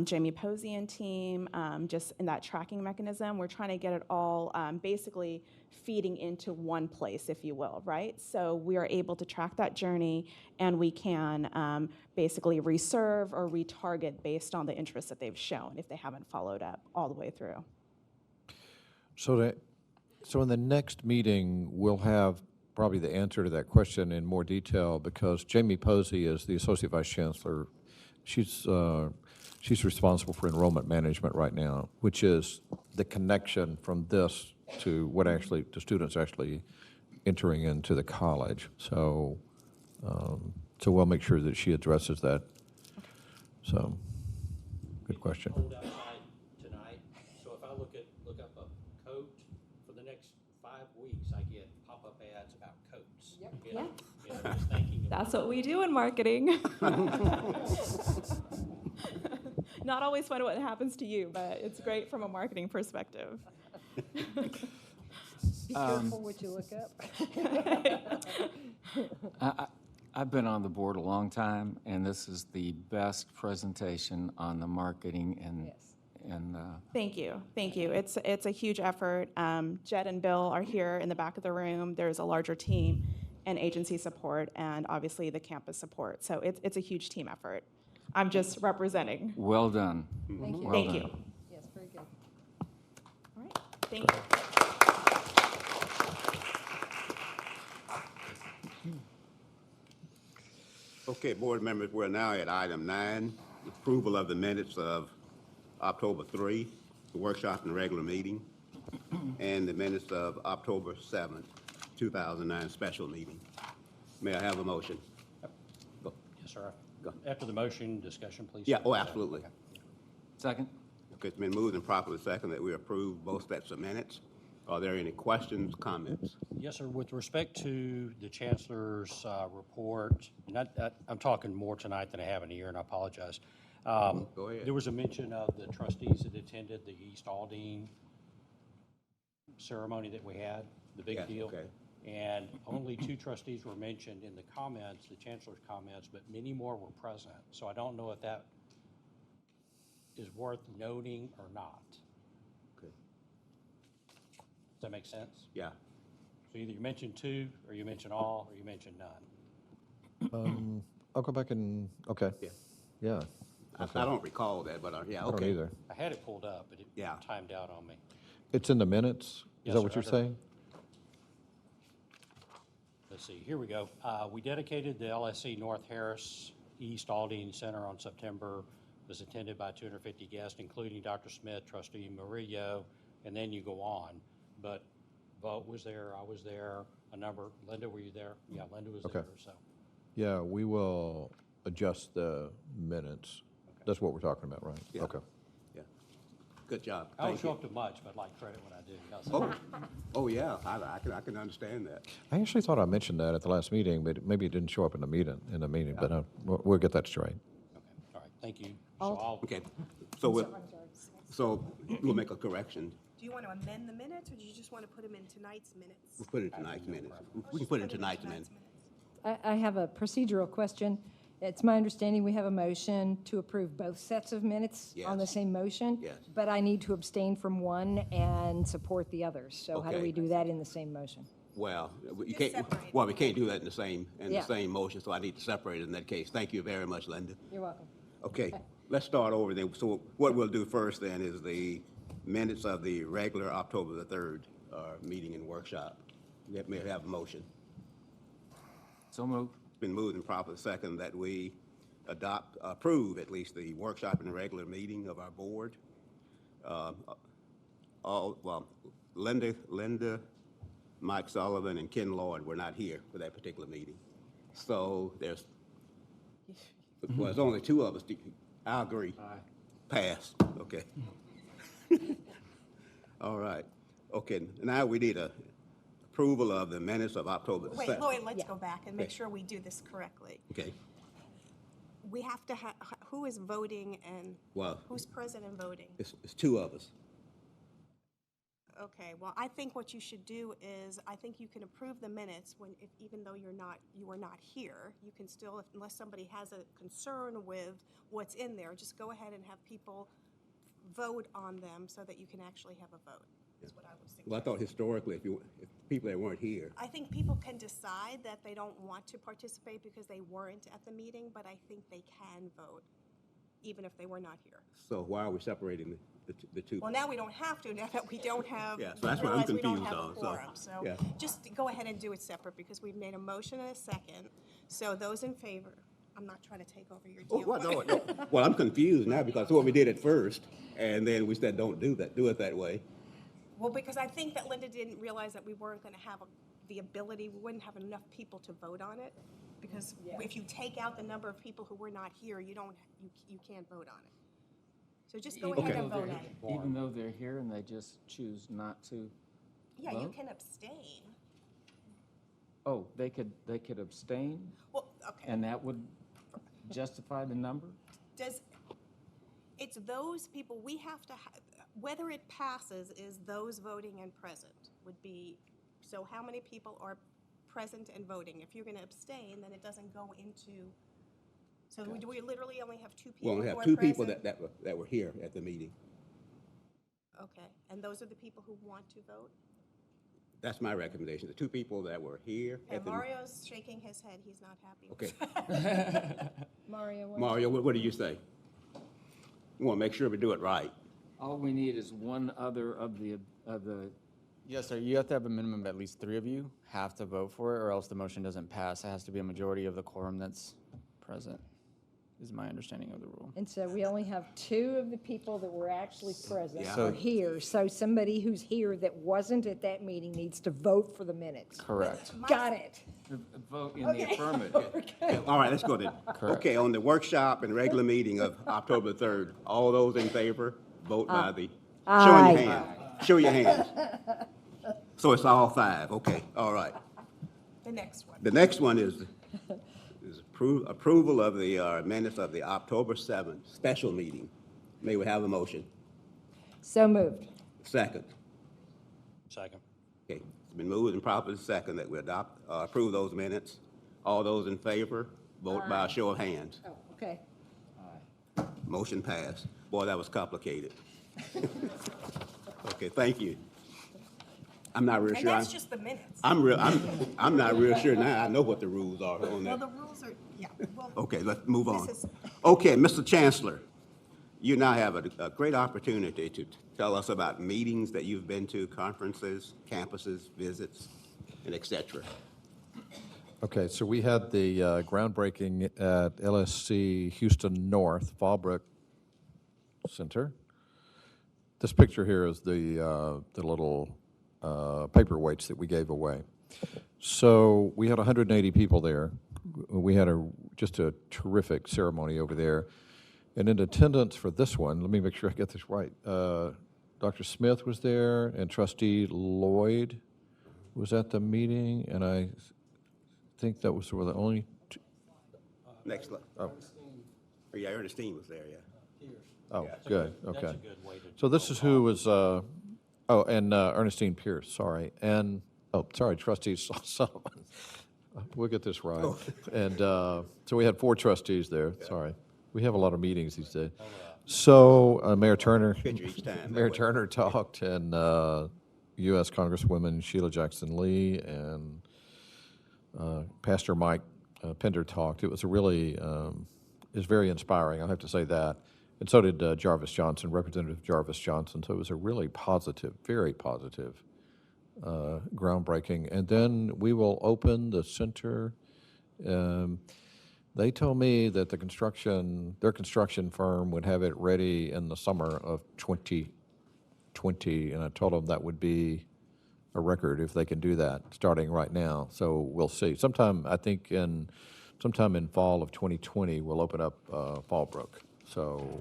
Jamie Posey and team, just in that tracking mechanism. We're trying to get it all basically feeding into one place, if you will, right? So we are able to track that journey, and we can basically reserve or retarget based on the interest that they've shown if they haven't followed up all the way through. So in the next meeting, we'll have probably the answer to that question in more detail, because Jamie Posey is the Associate Vice Chancellor. She's responsible for enrollment management right now, which is the connection from this to what actually, the students actually entering into the college. So, so we'll make sure that she addresses that. So, good question. Cold outside tonight, so if I look up a coat for the next 5 weeks, I get pop-up ads about coats. Yep. You know, Yeah. you know, just thinking That's what we do in marketing. Not always fun what happens to you, but it's great from a marketing perspective. Be careful what you look up. I've been on the board a long time, and this is the best presentation on the marketing and Thank you, thank you. It's a huge effort. Jed and Bill are here in the back of the room. There's a larger team and agency support, and obviously the campus support. So it's a huge team effort. I'm just representing. well done. Thank you. Well Thank done. you. Yes, very good. All right, thank you. Okay, board members, we're now at item 9, approval of the minutes of October 3, the workshop and regular meeting, and the minutes of October 7th, 2009 special meeting. May I have a motion? Go. Yes, sir. Go. After the motion, discussion, please. Yeah, oh, absolutely. Second? Okay, it's been moved and properly second that we approve both sets of minutes. Are there any questions, comments? Yes, sir. With respect to the chancellor's report, and I'm talking more tonight than I have in a year, and I apologize. Go ahead. There was a mention of the trustees that attended the East Aldine ceremony that we had, the big Yes, deal. okay. And only 2 trustees were mentioned in the comments, the chancellor's comments, but many more were present. So I don't know if that is worth noting or not. Okay. Does that make sense? Yeah. So either you mention 2, or you mention all, or you mention none. I'll go back and, okay. Yeah. Yeah. I don't recall that, but yeah, I don't okay. either. I had it pulled up, but it Yeah. timed out on me. It's in the minutes? Is Yes, that sir, what you're under- saying? Let's see, here we go. We dedicated the LSC North Harris East Aldine Center on September. It was attended by 250 guests, including Dr. Smith, Trustee Murillo, and then you go on. But Vogt was there, I was there, Linda, were you there? Yeah, Linda was Okay. there, so. Yeah, we will adjust the minutes. That's what we're talking about, right? Yeah. Okay. Yeah. Good job. I don't Thank show you. up to much, but like credit when I do. How's that? Oh, yeah, I can understand that. I actually thought I mentioned that at the last meeting, but maybe it didn't show up in the meeting, but we'll get that straight. Okay, all right, thank you. So I'll, Okay, so we'll make a correction. Do you want to amend the minutes, or do you just want to put them in tonight's minutes? We'll put it in tonight's minutes. We can put it in tonight's minutes. I have a procedural question. It's my understanding we have a motion to approve both sets of minutes on the Yes. same motion. Yes. But I need to abstain from one and support the others. So how do Okay. we do that in the same motion? Well, you Just can't, separate well, we can't do that in the same, Yeah. motion, so I need to separate it in that case. Thank you very much, Linda. You're welcome. Okay, let's start over then. So what we'll do first then is the minutes of the regular October the 3rd meeting and workshop. May I have a motion? So moved. It's been moved and properly second that we approve at least the workshop and the regular meeting of our board. Linda, Mike Sullivan, and Ken Lloyd were not here for that particular meeting. So there's only two of us. I agree. Passed, okay. All right, okay, now we need a approval of the minutes of October the 7th. Wait, Lloyd, let's Yeah. go back and make Okay. sure we do this correctly. Okay, We have to have, who is voting and well, who's present and voting? it's two of us. Okay, well, I think what you should do is, I think you can approve the minutes when, even though you were not here, you can still, unless somebody has a concern with what's in there, just go ahead and have people vote on them so that you can actually have a vote, is what I would suggest. Well, I thought historically, if people that weren't here, I think people can decide that they don't want to participate because they weren't at the meeting, but I think they can vote, even if they were not here. so why are we separating the two? Well, now we don't have to, now that we don't have, Yeah, so that's what I'm realize we don't confused have a on, so, quorum. So yeah. just go ahead and do it separate, because we've made a motion and a second. So those in favor, I'm not trying to take over your Oh, deal. well, no. Well, I'm confused now because what we did at first, and then we said, don't do it that way. Well, because I think that Linda didn't realize that we weren't going to have the ability, we wouldn't have enough people to vote on it. Because if you take out the number of people who were not here, you can't vote on it. So just go ahead and vote on it. Even though they're here and they just choose not to? Yeah, you vote? can abstain. Oh, they could abstain, Well, okay. and that would justify the number? It's those people, we have to, whether it passes is those voting and present would be, so how many people are present and voting? If you're going to abstain, then it doesn't go into, so do we literally only have two We people who only are have present? two people that were here at the meeting. Okay, and those are the people who want to vote? That's my recommendation. The two people that were here And at the. Mario's shaking his head, he's not happy. Okay. Mario, what? Mario, what do you say? We want to make sure we do it right. All we need is one other of the Yes, sir. You have to have a minimum of at least 3 of you have to vote for it, or else the motion doesn't pass. It has to be a majority of the quorum that's present, is my understanding of the rule. And so we only have 2 of the people that were actually present Yeah. are here. So somebody who's here that wasn't at that meeting needs to vote for the minutes. Correct. Got it. vote in the affirmative. All right, let's go then. Correct. Okay, on the workshop and regular meeting of October 3rd, all those in favor, vote by the, showing your hand. Show your hands. So it's all 5, okay, all right. The next one. The next one is approval of the minutes of the October 7th special meeting. May we have a motion? So moved. Second. second. Okay, it's been moved and properly second that we approve those minutes. All those in favor, vote by a show of hands. Oh, okay. Motion passed. Boy, that was complicated. Okay, thank you. I'm not real And sure. that's just the minutes. I'm not real sure now. I know what the rules are on Well, that. the rules are, yeah. well, Okay, let's move on. This is- Okay, Mr. Chancellor, you now have a great opportunity to tell us about meetings that you've been to, conferences, campuses, visits, and et cetera. Okay, so we had the groundbreaking at LSC Houston North, Fallbrook Center. This picture here is the little paperweights that we gave away. So we had 180 people there. We had just a terrific ceremony over there. And in attendance for this one, let me make sure I get this right. Dr. Smith was there, and Trustee Lloyd was at the meeting, and I think that was the only two. Next slide. Oh, Oh, yeah, Ernestine was there, yeah. oh, Yeah. good, That's okay. a good way to. So this is who was, Ernestine Pierce, sorry, and, Trustee Sullivan. We'll get this right. Oh. And so we had 4 trustees there, sorry. We have a lot of meetings these days. So Mayor Turner, Picture each time. Mayor Turner talked, and U.S. Congresswoman Sheila Jackson Lee and Pastor Mike Pender talked. It was a really, it was very inspiring, I have to say that. And so did Jarvis Johnson, Representative Jarvis Johnson. So it was a really positive, very positive groundbreaking. And then we will open the center. They told me that their construction firm would have it ready in the summer of 2020, and I told them that would be a record if they can do that, starting right now. So we'll see. Sometime in fall of 2020, we'll open up Fallbrook. So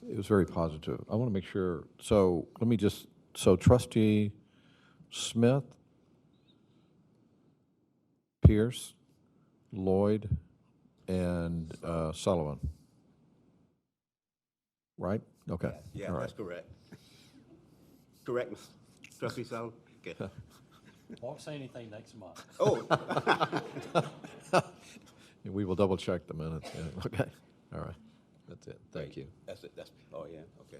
it was very positive. I want to make sure. So Trustee Smith, Pierce, Lloyd, and Sullivan. Right? Okay. Yeah, All right. that's correct. Correct, Trustee Sullivan? Okay. Won't say anything next month. Oh. We will double check the minutes. Yeah. Okay. All right. That's it. Thank you. That's it, oh, yeah, okay.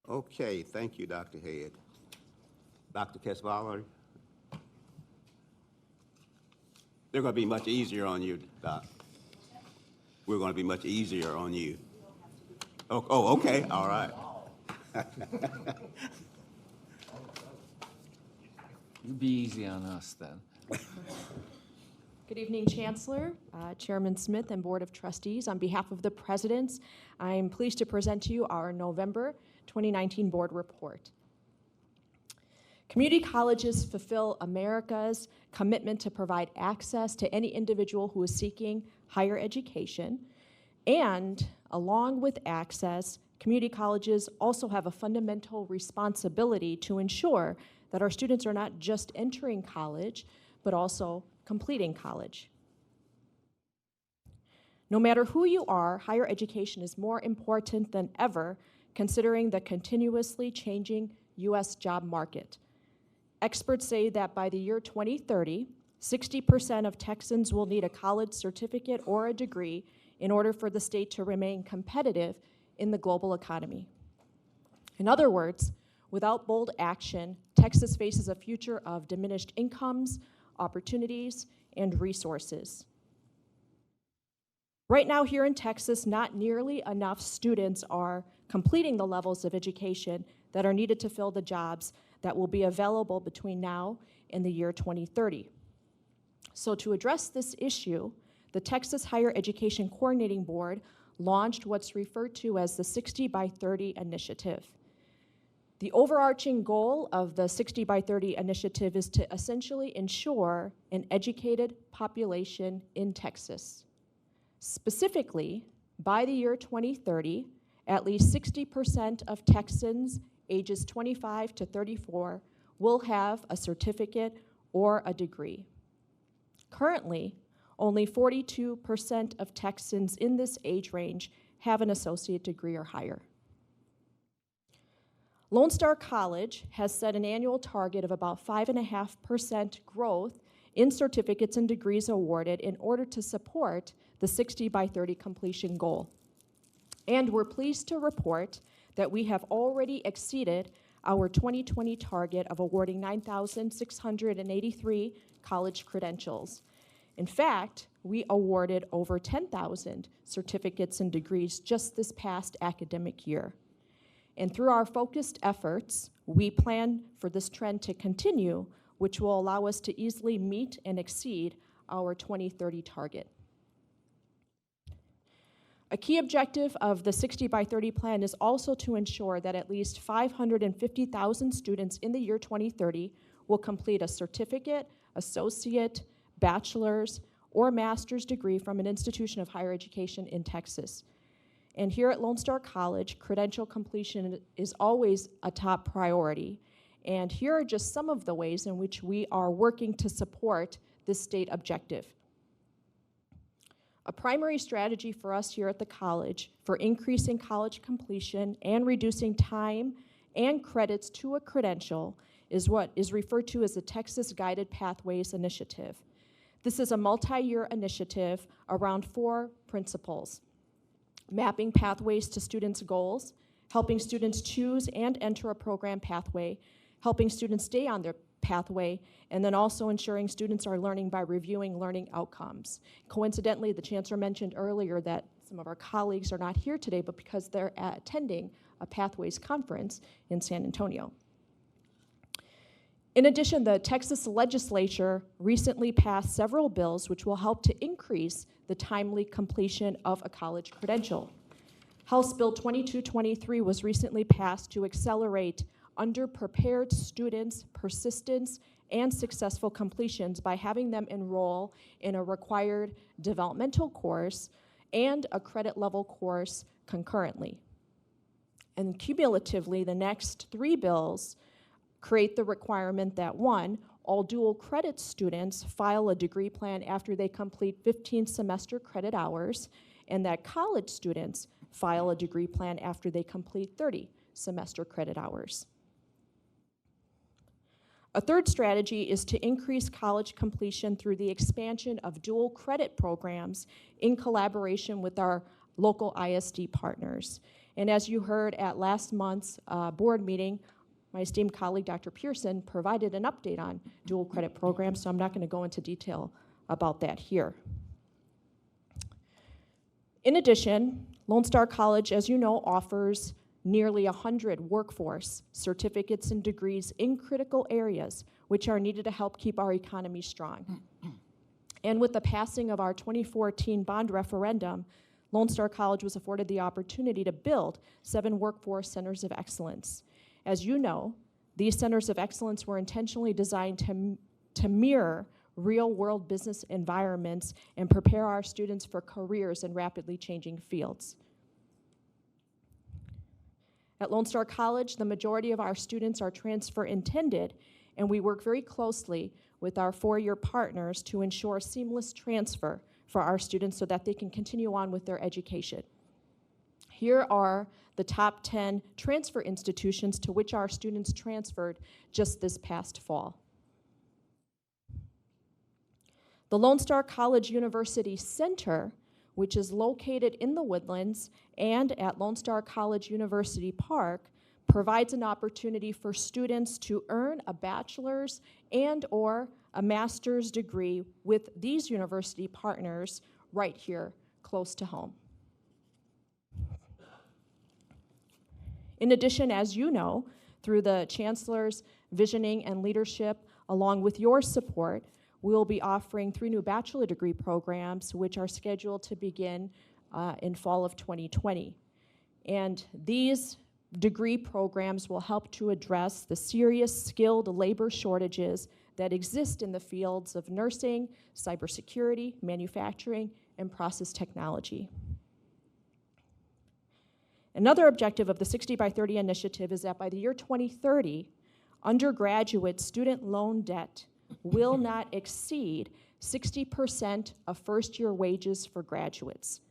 Okay, thank you, Dr. Head. Dr. Kesvalary? They're going to be much easier on you, Doc. We're going to be much easier on you. Oh, okay, all right. You be easy on us then. Good evening, Chancellor, Chairman Smith, and Board of Trustees. On behalf of the Presidents, I am pleased to present to you our November 2019 Board Report. Community colleges fulfill America's commitment to provide access to any individual who is seeking higher education, and along with access, community colleges also have a fundamental responsibility to ensure that our students are not just entering college, but also completing college. No matter who you are, higher education is more important than ever, considering the continuously changing U.S. job market. Experts say that by the year 2030, 60% of Texans will need a college certificate or a degree in order for the state to remain competitive in the global economy. In other words, without bold action, Texas faces a future of diminished incomes, opportunities, and resources. Right now here in Texas, not nearly enough students are completing the levels of education that are needed to fill the jobs that will be available between now and the year 2030. So to address this issue, the Texas Higher Education Coordinating Board launched what's referred to as the 60 by 30 initiative. The overarching goal of the 60 by 30 initiative is to essentially ensure an educated population in Texas. Specifically, by the year 2030, at least 60% of Texans ages 25 to 34 will have a certificate or a degree. Currently, only 42% of Texans in this age range have an associate degree or higher. Lone Star College has set an annual target of about 5.5% growth in certificates and degrees awarded in order to support the 60 by 30 completion goal. And we're pleased to report that we have already exceeded our 2020 target of awarding 9,683 college credentials. In fact, we awarded over 10,000 certificates and degrees just this past academic year. And through our focused efforts, we plan for this trend to continue, which will allow us to easily meet and exceed our 2030 target. A key objective of the 60 by 30 plan is also to ensure that at least 550,000 students in the year 2030 will complete a certificate, associate, bachelor's, or master's degree from an institution of higher education in Texas. And here at Lone Star College, credential completion is always a top priority. And here are just some of the ways in which we are working to support this state objective. A primary strategy for us here at the college for increasing college completion and reducing time and credits to a credential is what is referred to as the Texas Guided Pathways Initiative. This is a multi-year initiative around 4 principles: mapping pathways to students' goals, helping students choose and enter a program pathway, helping students stay on their pathway, and then also ensuring students are learning by reviewing learning outcomes. Coincidentally, the Chancellor mentioned earlier that some of our colleagues are not here today, but because they're attending a Pathways conference in San Antonio. In addition, the Texas legislature recently passed several bills which will help to increase the timely completion of a college credential. House Bill 2223 was recently passed to accelerate underprepared students' persistence and successful completions by having them enroll in a required developmental course and a credit level course concurrently. And cumulatively, the next 3 bills create the requirement that 1, all dual credit students file a degree plan after they complete 15 semester credit hours, and that college students file a degree plan after they complete 30 semester credit hours. A third strategy is to increase college completion through the expansion of dual credit programs in collaboration with our local ISD partners. And as you heard at last month's board meeting, my esteemed colleague, Dr. Pearson, provided an update on dual credit programs, so I'm not going to go into detail about that here. In addition, Lone Star College, as you know, offers nearly 100 workforce certificates and degrees in critical areas which are needed to help keep our economy strong. And with the passing of our 2014 bond referendum, Lone Star College was afforded the opportunity to build 7 workforce centers of excellence. As you know, these centers of excellence were intentionally designed to mirror real-world business environments and prepare our students for careers in rapidly changing fields. At Lone Star College, the majority of our students are transfer intended, and we work very closely with our 4-year partners to ensure seamless transfer for our students so that they can continue on with their education. Here are the top 10 transfer institutions to which our students transferred just this past fall. The Lone Star College University Center, which is located in the Woodlands and at Lone Star College University Park, provides an opportunity for students to earn a bachelor's and/or a master's degree with these university partners right here close to home. In addition, as you know, through the Chancellor's visioning and leadership, along with your support, we will be offering 3 new bachelor degree programs, which are scheduled to begin in fall of 2020. And these degree programs will help to address the serious skilled labor shortages that exist in the fields of nursing, cybersecurity, manufacturing, and process technology. Another objective of the 60 by 30 initiative is that by the year 2030, undergraduate student loan debt will not exceed 60% of first-year wages for graduates.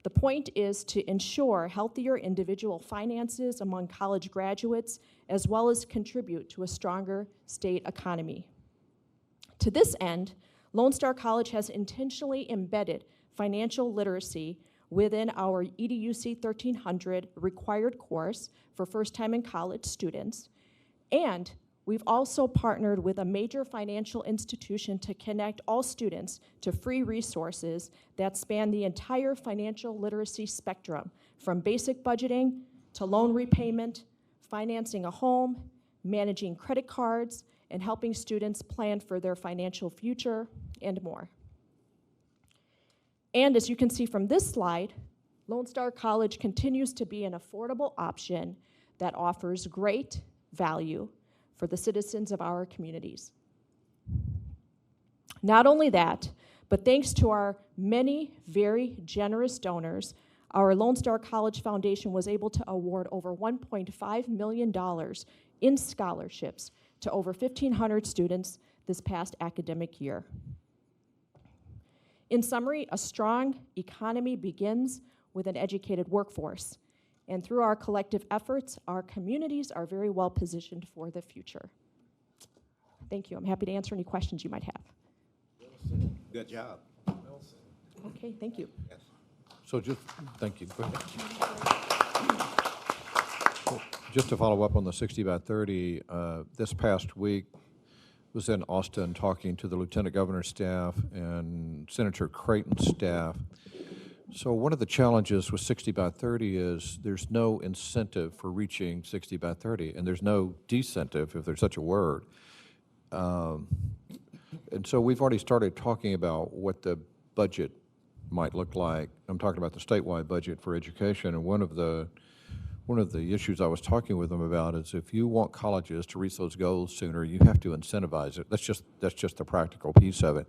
The point is to ensure healthier individual finances among college graduates, as well as contribute to a stronger state economy. To this end, Lone Star College has intentionally embedded financial literacy within our EDUC 1300 required course for first-time in college students, and we've also partnered with a major financial institution to connect all students to free resources that span the entire financial literacy spectrum, from basic budgeting to loan repayment, financing a home, managing credit cards, and helping students plan for their financial future, and more. And as you can see from this slide, Lone Star College continues to be an affordable option that offers great value for the citizens of our communities. Not only that, But thanks to our many very generous donors, our Lone Star College Foundation was able to award over $1.5 million in scholarships to over 1,500 students this past academic year. In summary, a strong economy begins with an educated workforce. And through our collective efforts, our communities are very well positioned for the future. Thank you. I'm happy to answer any questions you might have. Good job. Okay, thank you. Yes. So just, thank you. Go ahead. Well, just to follow up on the 60 by 30, this past week was in Austin talking to the Lieutenant Governor's staff and Senator Creighton's staff. So one of the challenges with 60 by 30 is there's no incentive for reaching 60 by 30, and there's no decentive, if there's such a word. And so we've already started talking about what the budget might look like. I'm talking about the statewide budget for education, and one of the issues I was talking with them about is if you want colleges to reach those goals sooner, you have to incentivize it. That's just the practical piece of it.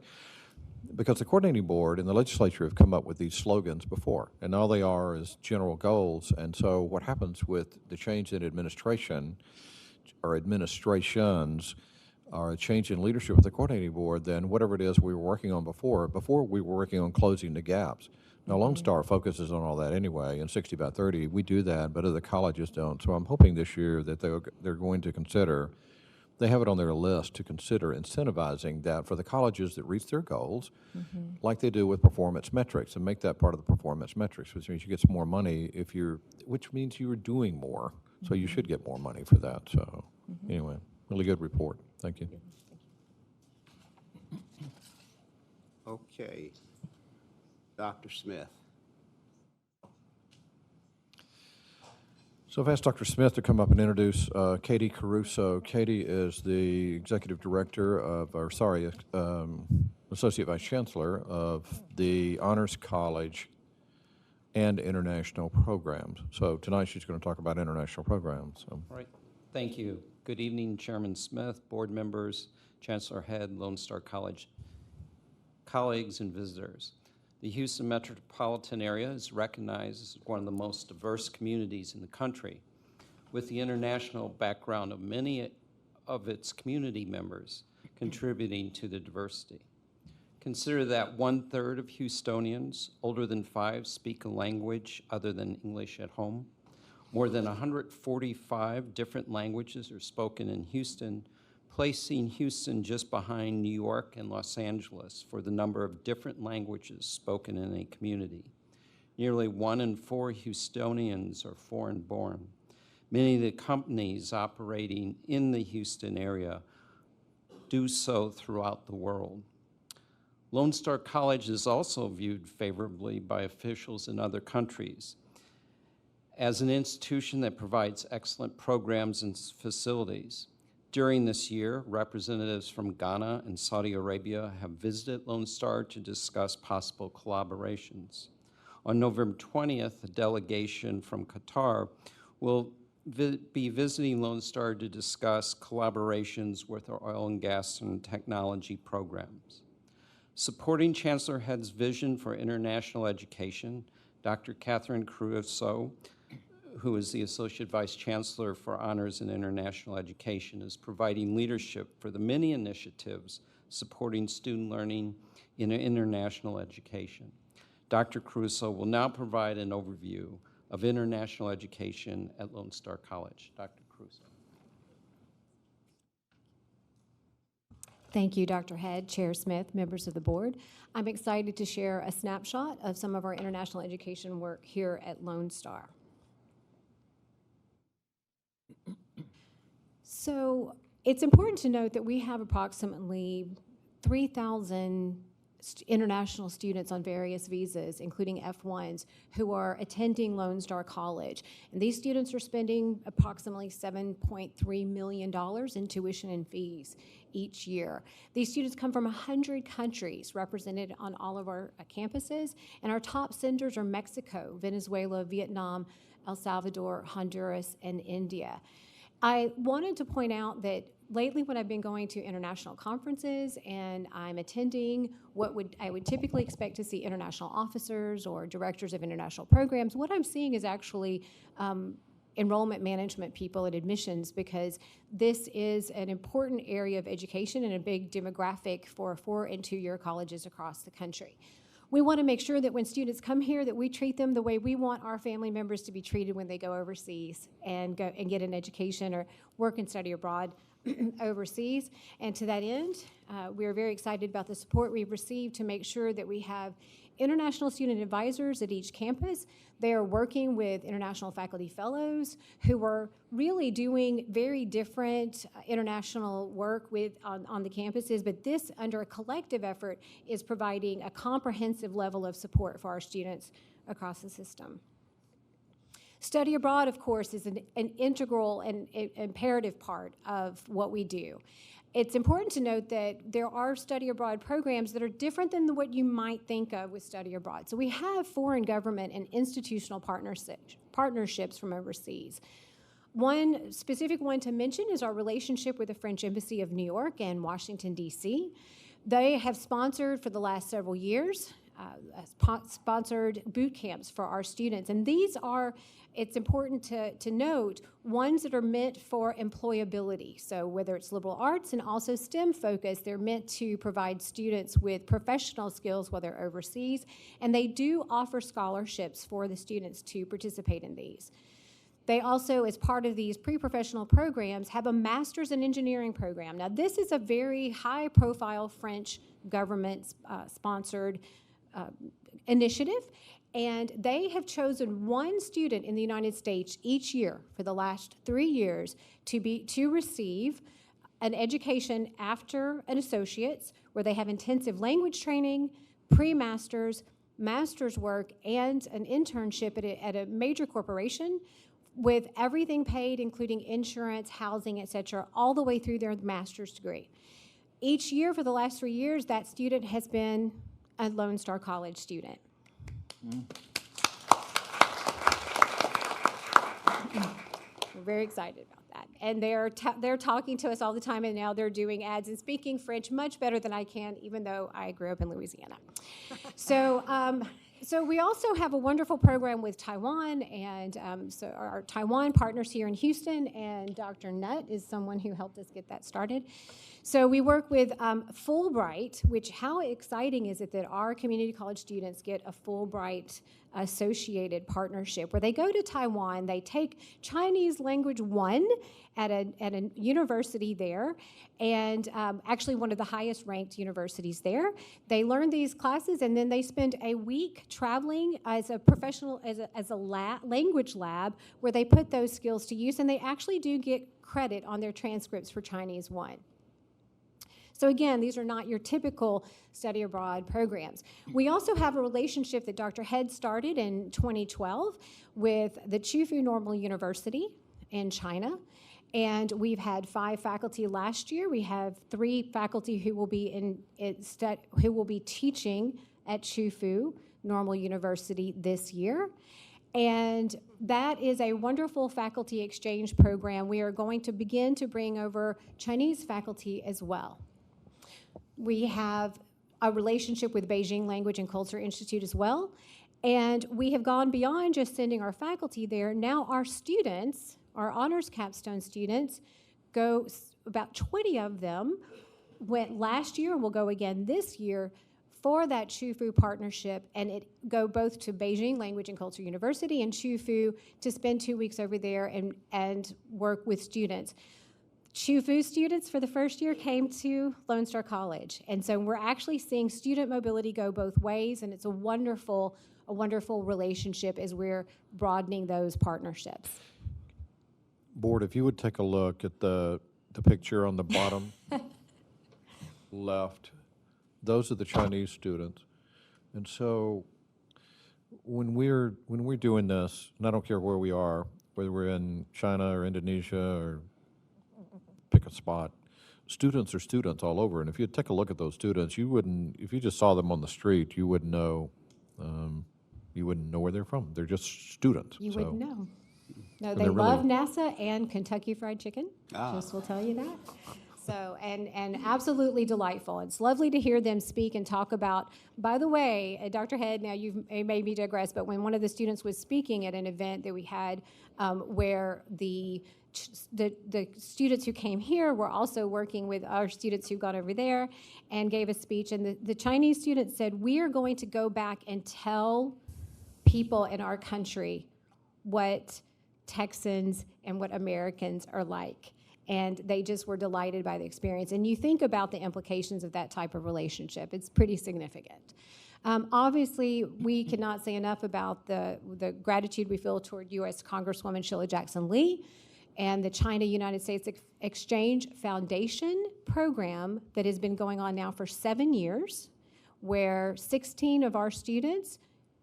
Because the coordinating board and the legislature have come up with these slogans before, and all they are is general goals. And so what happens with the change in administration or administrations or a change in leadership of the coordinating board, then whatever it is we were working on before we were working on closing the gaps. Now, Lone Star focuses on all that anyway, and 60 by 30, we do that, but other colleges don't. So I'm hoping this year that they're going to consider, they have it on their list to consider incentivizing that for the colleges that reach their goals, like they do with performance metrics, and make that part of the performance metrics, which means you get some more money which means you are doing more, so you should get more money for that. So anyway, really good report. Thank you. Okay. Dr. Smith. So I've asked Dr. Smith to come up and introduce Katie Caruso. Katie is the Executive Director Associate Vice Chancellor of the Honors College and International Programs. So tonight she's going to talk about international programs. So. All right. Thank you. Good evening, Chairman Smith, board members, Chancellor Head, Lone Star College, colleagues, and visitors. The Houston metropolitan area is recognized as one of the most diverse communities in the country, with the international background of many of its community members contributing to the diversity. Consider that 1/3 of Houstonians older than 5 speak a language other than English at home. More than 145 different languages are spoken in Houston, placing Houston just behind New York and Los Angeles for the number of different languages spoken in a community. Nearly 1 in 4 Houstonians are foreign-born. Many of the companies operating in the Houston area do so throughout the world. Lone Star College is also viewed favorably by officials in other countries as an institution that provides excellent programs and facilities. During this year, representatives from Ghana and Saudi Arabia have visited Lone Star to discuss possible collaborations. On November 20th, a delegation from Qatar will be visiting Lone Star to discuss collaborations with our oil and gas and technology programs. Supporting Chancellor Head's vision for international education, Dr. Catherine Caruso, who is the Associate Vice Chancellor for Honors in International Education, is providing leadership for the many initiatives supporting student learning in international education. Dr. Caruso will now provide an overview of international education at Lone Star College. Dr. Caruso. Thank you, Dr. Head, Chair Smith, members of the board. I'm excited to share a snapshot of some of our international education work here at Lone Star. So it's important to note that we have approximately 3,000 international students on various visas, including F1s, who are attending Lone Star College. And these students are spending approximately $7.3 million in tuition and fees each year. These students come from 100 countries represented on all of our campuses, and our top senders are Mexico, Venezuela, Vietnam, El Salvador, Honduras, and India. I wanted to point out that lately when I've been going to international conferences and I'm attending I would typically expect to see international officers or directors of international programs, what I'm seeing is actually enrollment management people at admissions, because this is an important area of education and a big demographic for 4- and 2-year colleges across the country. We want to make sure that when students come here that we treat them the way we want our family members to be treated when they go overseas and get an education or work and study abroad overseas. And to that end, we are very excited about the support we've received to make sure that we have international student advisors at each campus. They are working with international faculty fellows who are really doing very different international work on the campuses, but this, under a collective effort, is providing a comprehensive level of support for our students across the system. Study abroad, of course, is an integral and imperative part of what we do. It's important to note that there are study abroad programs that are different than what you might think of with study abroad. So we have foreign government and institutional partnerships from overseas. One specific one to mention is our relationship with the French Embassy of New York and Washington, D.C. They have sponsored for the last several years sponsored boot camps for our students. And these are, it's important to note, ones that are meant for employability. So whether it's liberal arts and also STEM focus, they're meant to provide students with professional skills while they're overseas. And they do offer scholarships for the students to participate in these. They also, as part of these pre-professional programs, have a master's in engineering program. Now, this is a very high-profile French government-sponsored initiative, and they have chosen one student in the United States each year for the last 3 years to receive an education after an associate's, where they have intensive language training, pre-master's, master's work, and an internship at a major corporation, with everything paid, including insurance, housing, etc., all the way through their master's degree. Each year for the last 3 years, that student has been a Lone Star College student. We're very excited about that. And they're talking to us all the time, and now they're doing ads and speaking French much better than I can, even though I grew up in Louisiana. So we also have a wonderful program with Taiwan, and so our Taiwan partners here in Houston, and Dr. Nutt is someone who helped us get that started. So we work with Fulbright, which, how exciting is it that our community college students get a Fulbright associated partnership where they go to Taiwan, they take Chinese language 1 at a university there, and actually one of the highest ranked universities there. They learn these classes, and then they spend a week traveling as a professional, as a language lab, where they put those skills to use, and they actually do get credit on their transcripts for Chinese 1. So again, these are not your typical study abroad programs. We also have a relationship that Dr. Head started in 2012 with the Chufu Normal University in China. And we've had 5 faculty last year. We have 3 faculty who will be teaching at Chufu Normal University this year. And that is a wonderful faculty exchange program. We are going to begin to bring over Chinese faculty as well. We have a relationship with Beijing Language and Culture Institute as well. And we have gone beyond just sending our faculty there. Now our students, our honors capstone students, go, about 20 of them went last year and will go again this year for that Chufu partnership, and it go both to Beijing Language and Culture University and Chufu to spend 2 weeks over there and work with students. Chufu students for the first year came to Lone Star College, and so we're actually seeing student mobility go both ways, and it's a wonderful relationship as we're broadening those partnerships. Board, if you would take a look at the picture on the bottom left, those are the Chinese students. And so when we're doing this, and I don't care where we are, whether we're in China or Indonesia or pick a spot, students are students all over. And if you take a look at those students, you wouldn't, if you just saw them on the street, you wouldn't know where they're from. They're just students. You wouldn't know. No, And they they're love really- NASA and Kentucky Fried Chicken. Just will tell you that. So, and absolutely delightful. It's lovely to hear them speak and talk about, by the way, Dr. Head, now you've made me digress, but when one of the students was speaking at an event that we had where the students who came here were also working with our students who got over there and gave a speech, and the Chinese student said, we are going to go back and tell people in our country what Texans and what Americans are like. And they just were delighted by the experience. And you think about the implications of that type of relationship. It's pretty significant. Obviously, we cannot say enough about the gratitude we feel toward U.S. Congresswoman Sheila Jackson Lee and the China-United States Exchange Foundation program that has been going on now for 7 years, where 16 of our students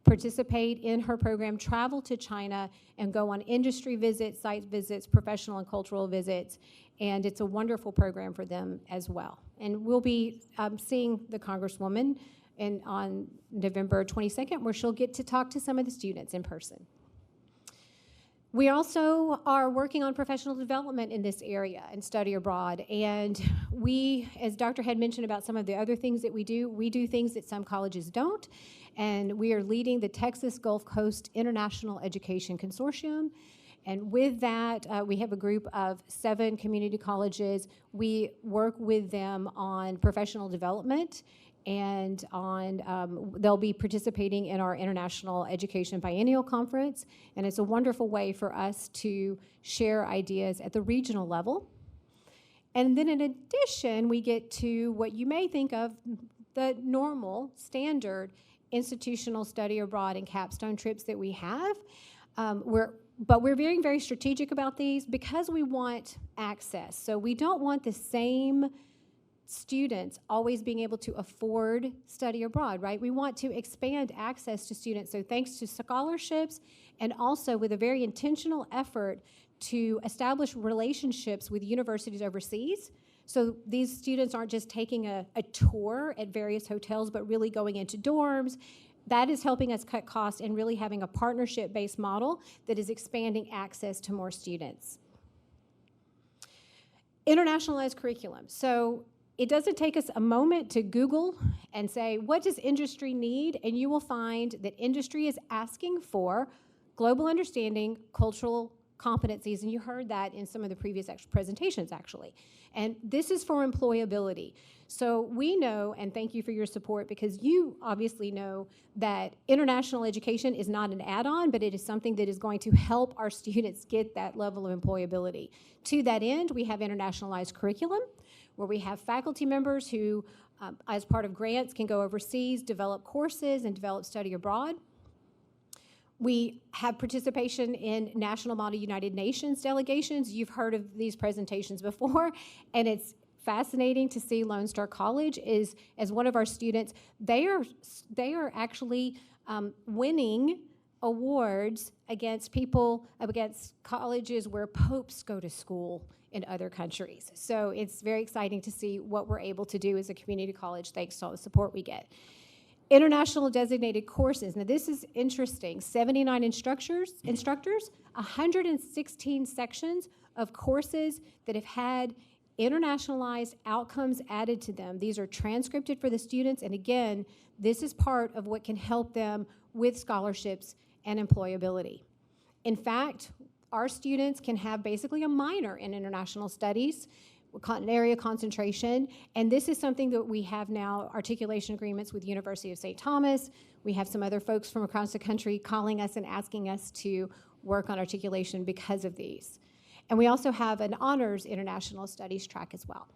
participate in her program, travel to China, and go on industry visits, site visits, professional and cultural visits, and it's a wonderful program for them as well. And we'll be seeing the Congresswoman on November 22nd, where she'll get to talk to some of the students in person. We also are working on professional development in this area and study abroad. And we, as Dr. had mentioned about some of the other things that we do things that some colleges don't. And we are leading the Texas Gulf Coast International Education Consortium. And with that, we have a group of 7 community colleges. We work with them on professional development and on, they'll be participating in our International Education Biennial Conference, and it's a wonderful way for us to share ideas at the regional level. And then in addition, we get to what you may think of the normal, standard institutional study abroad and capstone trips that we have. But we're very, very strategic about these because we want access. So we don't want the same students always being able to afford study abroad, right? We want to expand access to students. So thanks to scholarships and also with a very intentional effort to establish relationships with universities overseas. So these students aren't just taking a tour at various hotels, but really going into dorms. That is helping us cut costs and really having a partnership-based model that is expanding access to more students. Internationalized curriculum. So it doesn't take us a moment to Google and say, what does industry need? And you will find that industry is asking for global understanding, cultural competencies, and you heard that in some of the previous presentations, actually. And this is for employability. So we know, and thank you for your support, because you obviously know that international education is not an add-on, but it is something that is going to help our students get that level of employability. To that end, we have internationalized curriculum, where we have faculty members who, as part of grants, can go overseas, develop courses, and develop study abroad. We have participation in National Model United Nations delegations. You've heard of these presentations before, and it's fascinating to see Lone Star College is, as one of our students, they are actually winning awards against colleges where popes go to school in other countries. So it's very exciting to see what we're able to do as a community college thanks to all the support we get. International designated courses. Now this is interesting. 79 instructors, 116 sections of courses that have had internationalized outcomes added to them. These are transcripted for the students, and again, this is part of what can help them with scholarships and employability. In fact, our students can have basically a minor in international studies, an area concentration, and this is something that we have now articulation agreements with University of St. Thomas. We have some other folks from across the country calling us and asking us to work on articulation because of these. And we also have an honors international studies track as well.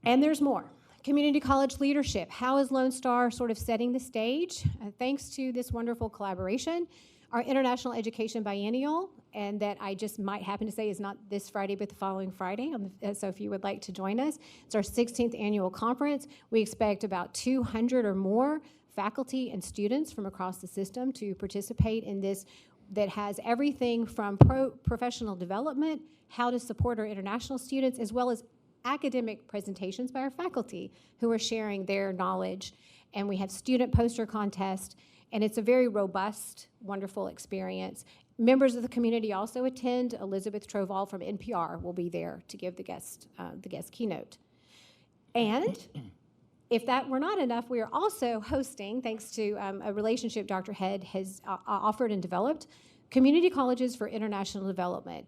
And there's more. Community college leadership. How is Lone Star sort of setting the stage? Thanks to this wonderful collaboration. Our International Education Biennial, and that I just might happen to say is not this Friday, but the following Friday, so if you would like to join us. It's our 16th annual conference. We expect about 200 or more faculty and students from across the system to participate in this that has everything from professional development, how to support our international students, as well as academic presentations by our faculty who are sharing their knowledge. And we have student poster contest, And it's a very robust, wonderful experience. Members of the community also attend. Elizabeth Troval from NPR will be there to give the guest keynote. And if that were not enough, we are also hosting, thanks to a relationship Dr. Head has offered and developed, Community Colleges for International Development.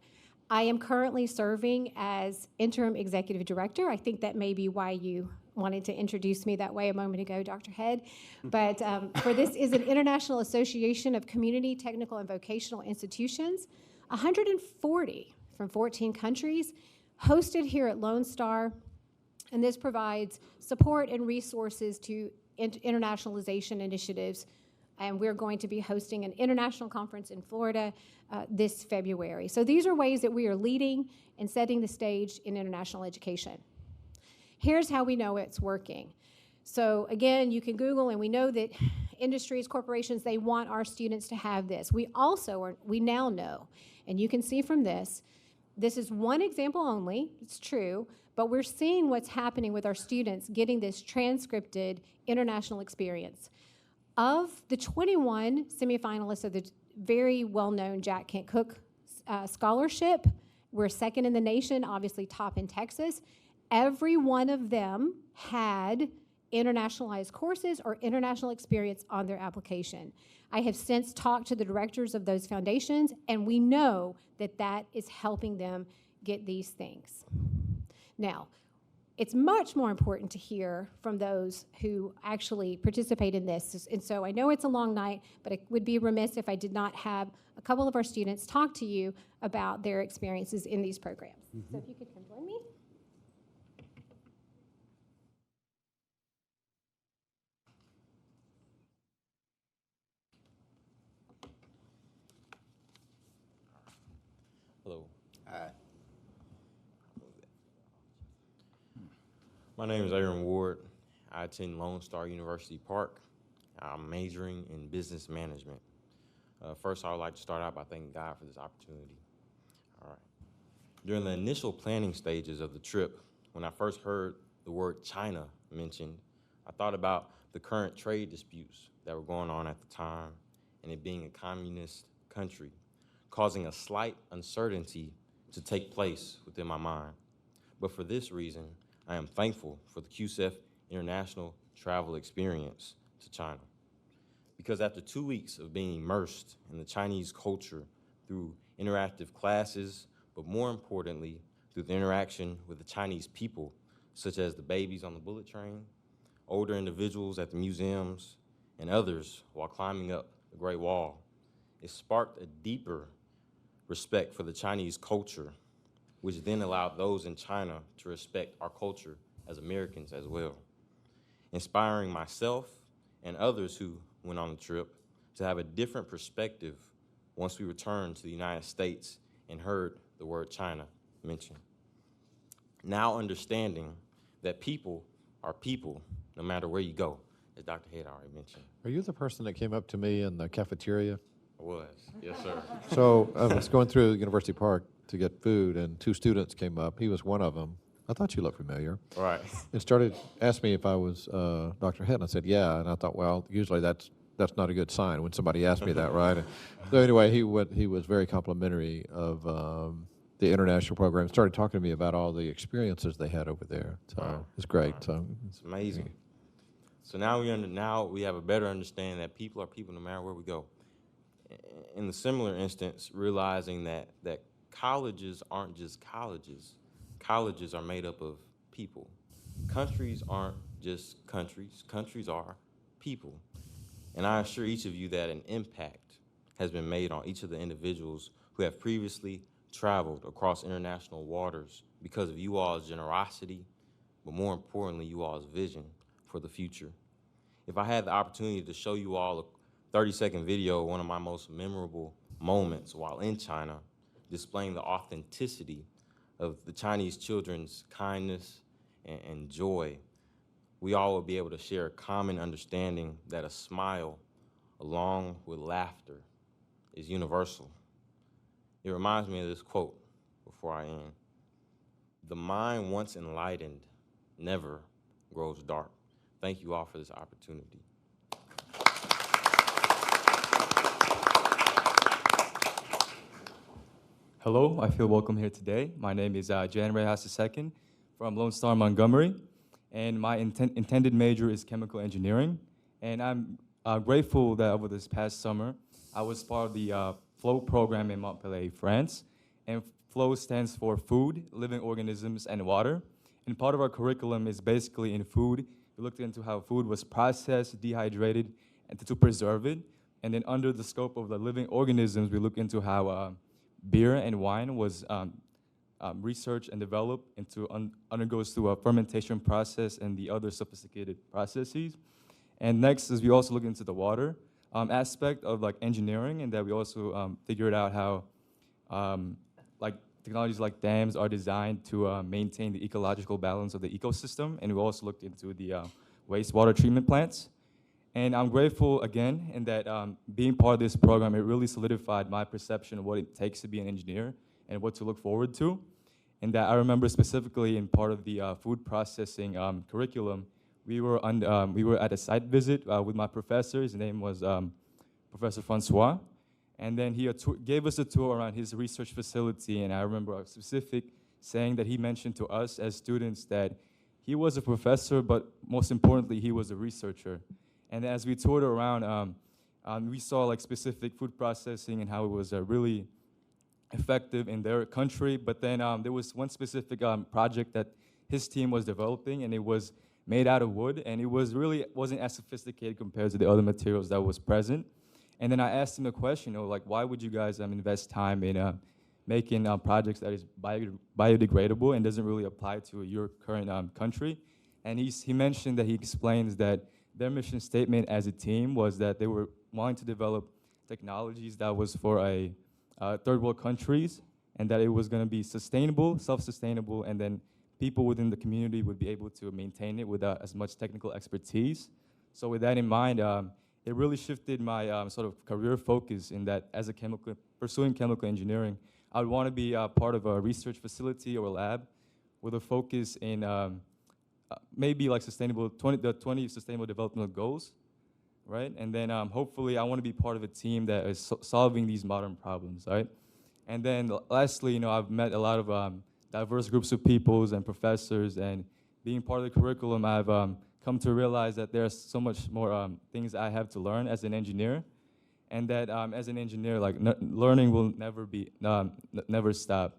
I am currently serving as interim executive director. I think that may be why you wanted to introduce me that way a moment ago, Dr. Head. But for this is an international association of community, technical, and vocational institutions, 140 from 14 countries, hosted here at Lone Star. And this provides support and resources to internationalization initiatives. And we're going to be hosting an international conference in Florida this February. So these are ways that we are leading and setting the stage in international education. Here's how we know it's working. So again, you can Google, and we know that industries, corporations, they want our students to have this. We now know, and you can see from this is one example only, it's true, but we're seeing what's happening with our students getting this transcripted international experience. Of the 21 semifinalists of the very well-known Jack Kent Cooke Scholarship, we're second in the nation, obviously top in Texas. Every one of them had internationalized courses or international experience on their application. I have since talked to the directors of those foundations, and we know that that is helping them get these things. Now, it's much more important to hear from those who actually participate in this. And so I know it's a long night, but it would be remiss if I did not have a couple of our students talk to you about their experiences in these programs. So if you could come join me. Hello. Hi. My name is Aaron Ward. I attend Lone Star University Park. I'm majoring in business management. First, I would like to start out by thanking God for this opportunity. All right. During the initial planning stages of the trip, when I first heard the word China mentioned, I thought about the current trade disputes that were going on at the time and it being a communist country, causing a slight uncertainty to take place within my mind. But for this reason, I am thankful for the QCEF international travel experience to China. Because after 2 weeks of being immersed in the Chinese culture through interactive classes, but more importantly, through the interaction with the Chinese people, such as the babies on the bullet train, older individuals at the museums, and others while climbing up the Great Wall, it sparked a deeper respect for the Chinese culture, which then allowed those in China to respect our culture as Americans as well, inspiring myself and others who went on the trip to have a different perspective once we returned to the United States and heard the word China mentioned. Now understanding that people are people no matter where you go, as Dr. Head already mentioned. Are you the person that came up to me in the cafeteria? I was, yes, sir. So I was going through University Park to get food, and two students came up. He was one of them. I thought you looked familiar. Right. And started asking me if I was Dr. Head, and I said, yeah. And I thought, well, usually that's not a good sign when somebody asks me that, right? And so anyway, he was very complimentary of the international program. Started talking to me about all the experiences they had over there. So it's great. So it's amazing. So now we have a better understanding that people are people no matter where we go. In the similar instance, realizing that colleges aren't just colleges. Colleges are made up of people. Countries aren't just countries. Countries are people. And I assure each of you that an impact has been made on each of the individuals who have previously traveled across international waters because of you all's generosity, but more importantly, you all's vision for the future. If I had the opportunity to show you all a 30-second video of one of my most memorable moments while in China, displaying the authenticity of the Chinese children's kindness and joy, we all will be able to share a common understanding that a smile, along with laughter, is universal. It reminds me of this quote before I end. The mind once enlightened never grows dark. Thank you all for this opportunity. Hello, I feel welcome here today. My name is Jan Reyes II from Lone Star, Montgomery, and my intended major is chemical engineering. And I'm grateful that over this past summer, I was part of the FLOW program in Montpellier, France. And FLOW stands for Food, Living Organisms, and Water. And part of our curriculum is basically in food. We looked into how food was processed, dehydrated, and to preserve it. And then under the scope of the living organisms, we look into how beer and wine was researched and developed into undergoes through a fermentation process and the other sophisticated processes. And next is we also look into the water aspect of like engineering, and that we also figured out how like technologies like dams are designed to maintain the ecological balance of the ecosystem. And we also looked into the wastewater treatment plants. And I'm grateful again in that being part of this program, it really solidified my perception of what it takes to be an engineer and what to look forward to. And that I remember specifically in part of the food processing curriculum, we were at a site visit with my professor. His name was Professor Francois. And then he gave us a tour around his research facility. And I remember a specific saying that he mentioned to us as students that he was a professor, but most importantly, he was a researcher. And as we toured around, we saw like specific food processing and how it was really effective in their country. But then there was one specific project that his team was developing, and it was made out of wood, and it wasn't as sophisticated compared to the other materials that was present. And then I asked him a question, like, why would you guys invest time in making projects that is biodegradable and doesn't really apply to your current country? And he mentioned that he explains that their mission statement as a team was that they were wanting to develop technologies that was for third world countries, and that it was going to be sustainable, self-sustainable, and then people within the community would be able to maintain it without as much technical expertise. So with that in mind, it really shifted my sort of career focus in that as pursuing chemical engineering, I would want to be part of a research facility or lab with a focus in maybe like the 20 sustainable development goals, right? And then hopefully I want to be part of a team that is solving these modern problems, right? And then lastly, I've met a lot of diverse groups of peoples and professors, and being part of the curriculum, I've come to realize that there's so much more things I have to learn as an engineer, and that as an engineer, like learning will never stop.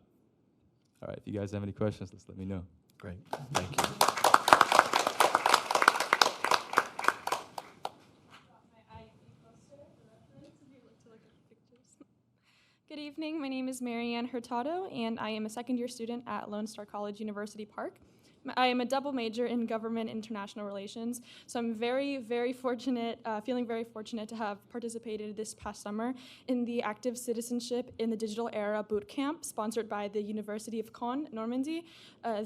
All right, if you guys have any questions, just let me know. Great, thank you. Good evening, my name is Marianne Hurtado, and I am a second-year student at Lone Star College, University Park. I am a double major in government and international relations, so I'm very, very fortunate, feeling very fortunate to have participated this past summer in the Active Citizenship in the Digital Era boot camp sponsored by the University of Caen, Normandy,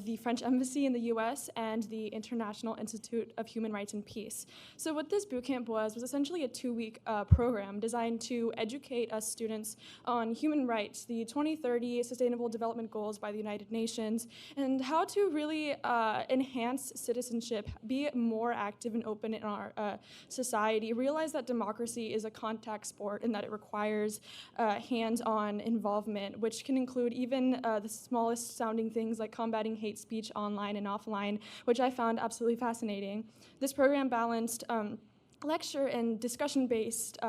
the French Embassy in the US, and the International Institute of Human Rights and Peace. So what this boot camp was essentially a 2-week program designed to educate us students on human rights, the 2030 Sustainable Development Goals by the United Nations, and how to really enhance citizenship, be more active and open in our society, realize that democracy is a contact sport and that it requires hands-on involvement, which can include even the smallest sounding things like combating hate speech online and offline, which I found absolutely fascinating. This program balanced lecture and discussion-based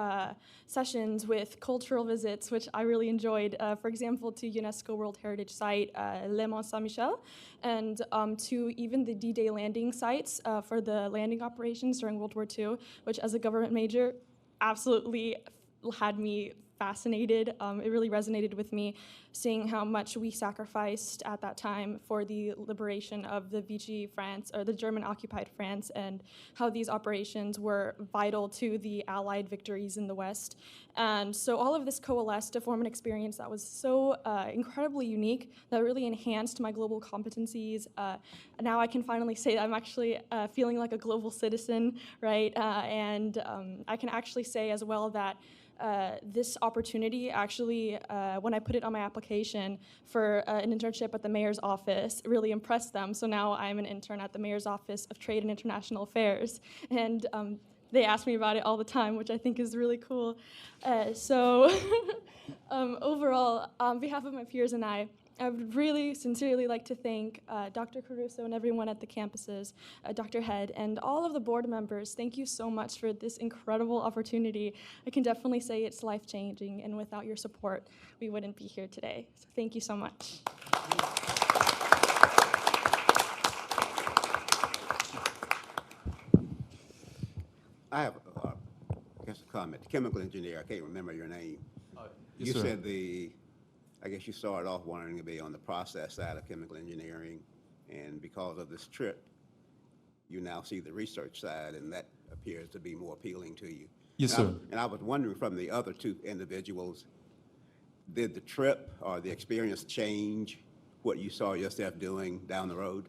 sessions with cultural visits, which I really enjoyed. For example, to UNESCO World Heritage Site, Le Mont Saint-Michel, and to even the D-Day landing sites for the landing operations during World War II, which as a government major absolutely had me fascinated. It really resonated with me, seeing how much we sacrificed at that time for the liberation of the Vichy France, or the German-occupied France, and how these operations were vital to the Allied victories in the West. And so all of this coalesced to form an experience that was so incredibly unique, that really enhanced my global competencies. Now I can finally say that I'm actually feeling like a global citizen, right? And I can actually say as well that this opportunity actually, when I put it on my application for an internship at the mayor's office, really impressed them. So now I'm an intern at the mayor's office of Trade and International Affairs. And they ask me about it all the time, which I think is really cool. So Overall, on behalf of my peers and I would really sincerely like to thank Dr. Caruso and everyone at the campuses, Dr. Head, and all of the board members. Thank you so much for this incredible opportunity. I can definitely say it's life-changing, and without your support, we wouldn't be here today. So thank you so much. I have, I guess, a comment. Chemical engineer, I can't remember your name. Yes, You sir. said I guess you started off wanting to be on the process side of chemical engineering, and because of this trip, you now see the research side, and that appears to be more appealing to you. Yes, And sir. and I was wondering from the other two individuals, did the trip or the experience change what you saw yourself doing down the road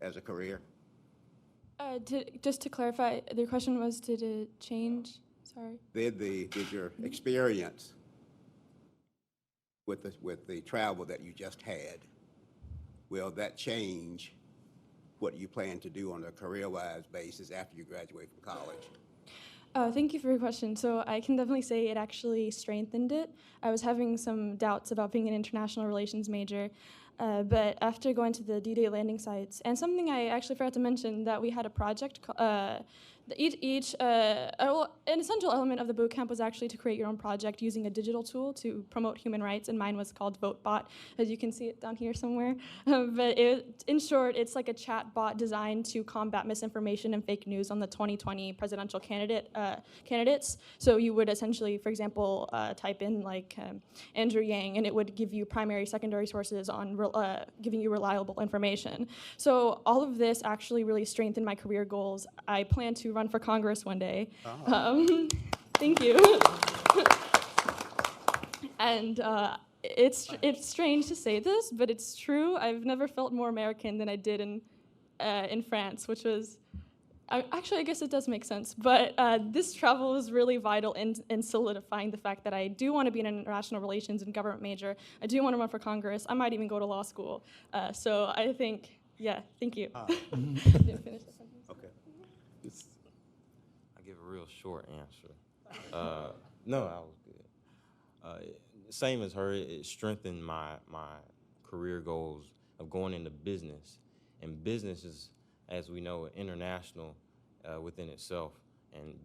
as a career? Just to clarify, the question was, did it change? Sorry. Did your experience with the travel that you just had, will that change what you plan to do on a career-wise basis after you graduate from college? Thank you for your question. So I can definitely say it actually strengthened it. I was having some doubts about being an international relations major, but after going to the D-Day landing sites, and something I actually forgot to mention, that we had a project, an essential element of the boot camp was actually to create your own project using a digital tool to promote human rights, and mine was called VoteBot, as you can see it down here somewhere. But in short, it's like a chat bot designed to combat misinformation and fake news on the 2020 presidential candidates. So you would essentially, for example, type in like Andrew Yang, and it would give you primary, secondary sources on giving you reliable information. So all of this actually really strengthened my career goals. I plan to run for Congress one day. Thank you. And it's strange to say this, but it's true. I've never felt more American than I did in France, which was, actually, I guess it does make sense. But this travel was really vital in solidifying the fact that I do want to be an international relations and government major. I do want to run for Congress. I might even go to law school. So I think, yeah, thank you. Didn't finish the sentence. Okay. I give a real short answer. No, I was good. Same as her, it strengthened my career goals of going into business. And business is, as we know, international within itself. And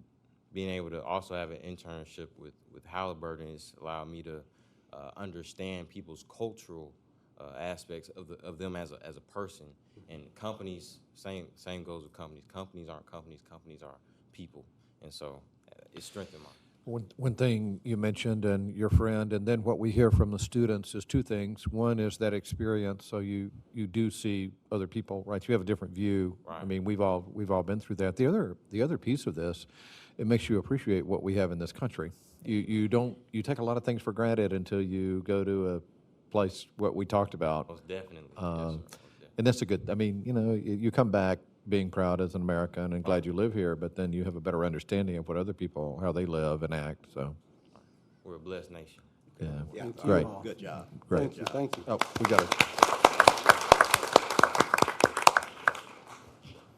being able to also have an internship with Halliburton has allowed me to understand people's cultural aspects of them as a person. And companies, same goes with companies. Companies aren't companies. Companies are people. And so it strengthened my. One thing you mentioned, and your friend, and then what we hear from the students is two things. One is that experience, so you do see other people, right? You have a different view. Right. I mean, we've all been through that. The other piece of this, it makes you appreciate what we have in this country. You take a lot of things for granted until you go to a place what we talked about. Most definitely. Yes, sir. Most definitely. And that's a good. I mean, you come back being proud as an American and glad you live here, but then you have a better understanding of what other people, how they live and act, so. We're a blessed nation. Yeah, Yeah, great. Good job. Great. Good job. Thank you. Oh, we got it.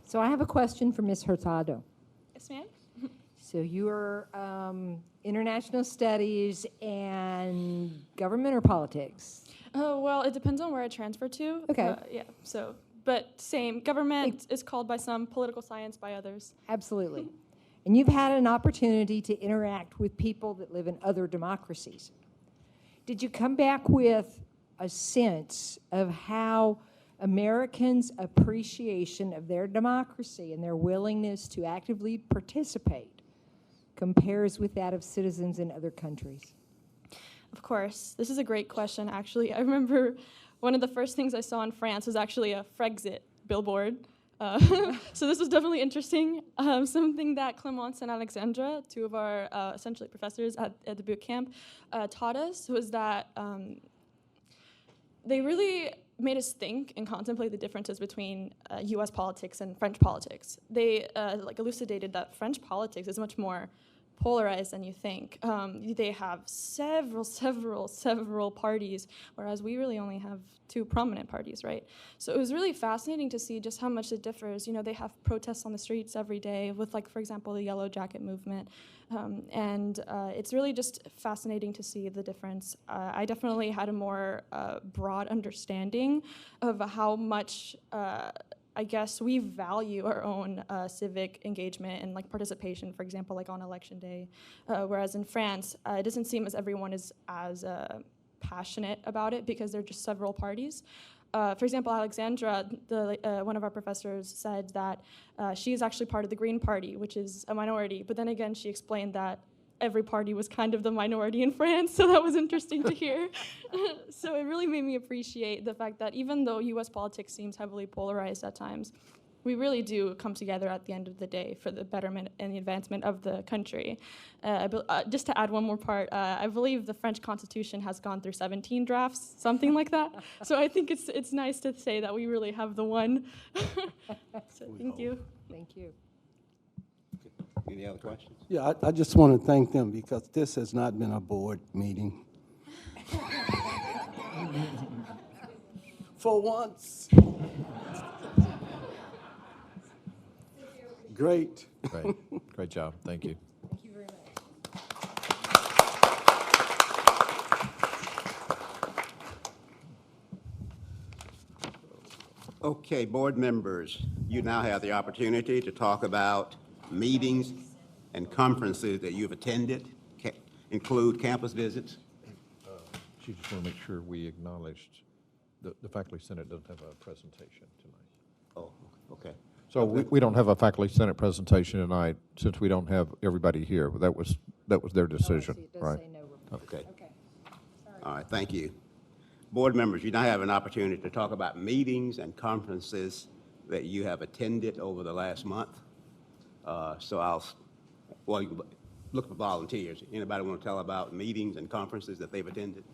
So I have a question for Ms. Hurtado. Yes, ma'am. So you are international studies and government or politics? Oh, well, it depends on where I transfer to. Okay. Yeah, so, but same. Government is called by some, political science by others. Absolutely. And you've had an opportunity to interact with people that live in other democracies. Did you come back with a sense of how Americans' appreciation of their democracy and their willingness to actively participate compares with that of citizens in other countries? Of course. This is a great question, actually. I remember one of the first things I saw in France was actually a Frexit billboard. So this was definitely interesting. Something that Clemence and Alexandra, two of our essentially professors at the boot camp, taught us was that they really made us think and contemplate the differences between U.S. politics and French politics. They elucidated that French politics is much more polarized than you think. They have several parties, whereas we really only have 2 prominent parties, right? So it was really fascinating to see just how much it differs. You know, they have protests on the streets every day with, like, for example, the Yellow Jacket movement. It's really just fascinating to see the difference. I definitely had a more broad understanding of how much I guess we value our own civic engagement and like participation, for example, like on election day. Whereas in France, it doesn't seem as everyone is as passionate about it because there are just several parties. For example, Alexandra, one of our professors, said that she is actually part of the Green Party, which is a minority. But then again, she explained that every party was kind of the minority in France, so that was interesting to hear. So it really made me appreciate the fact that even though U.S. politics seems heavily polarized at times, we really do come together at the end of the day for the betterment and the advancement of the country. Just to add one more part, I believe the French Constitution has gone through 17 drafts, something like that. So I think it's nice to say that we really have the one. So thank you. Thank you. Any other questions? Yeah, I just want to thank them because this has not been a board meeting. For once. Great. Great job. Thank you. Thank you very much. Okay, board members, you now have the opportunity to talk about meetings and conferences that you've attended, include campus visits. She just want to make sure we acknowledged the Faculty Senate doesn't have a presentation tonight. Oh, okay. So we don't have a Faculty Senate presentation tonight since we don't have everybody here. But that was their decision, right? Okay. All right, thank you. Board members, you now have an opportunity to talk about meetings and conferences that you have attended over the last month. So you look for volunteers. Anybody want to tell about meetings and conferences that they've attended?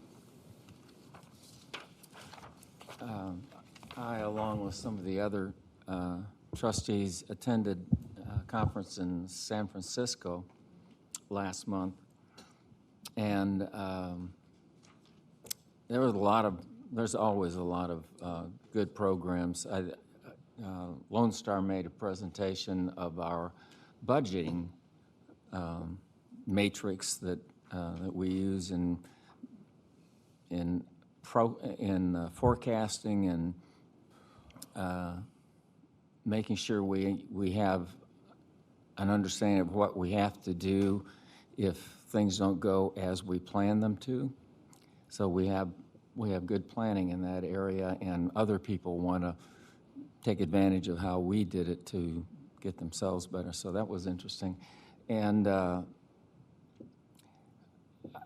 I, along with some of the other trustees, attended a conference in San Francisco last month, and there's always a lot of good programs. Lone Star made a presentation of our budgeting matrix that we use in forecasting and making sure we have an understanding of what we have to do if things don't go as we plan them to. So we have good planning in that area, and other people want to take advantage of how we did it to get themselves better. So that was interesting. And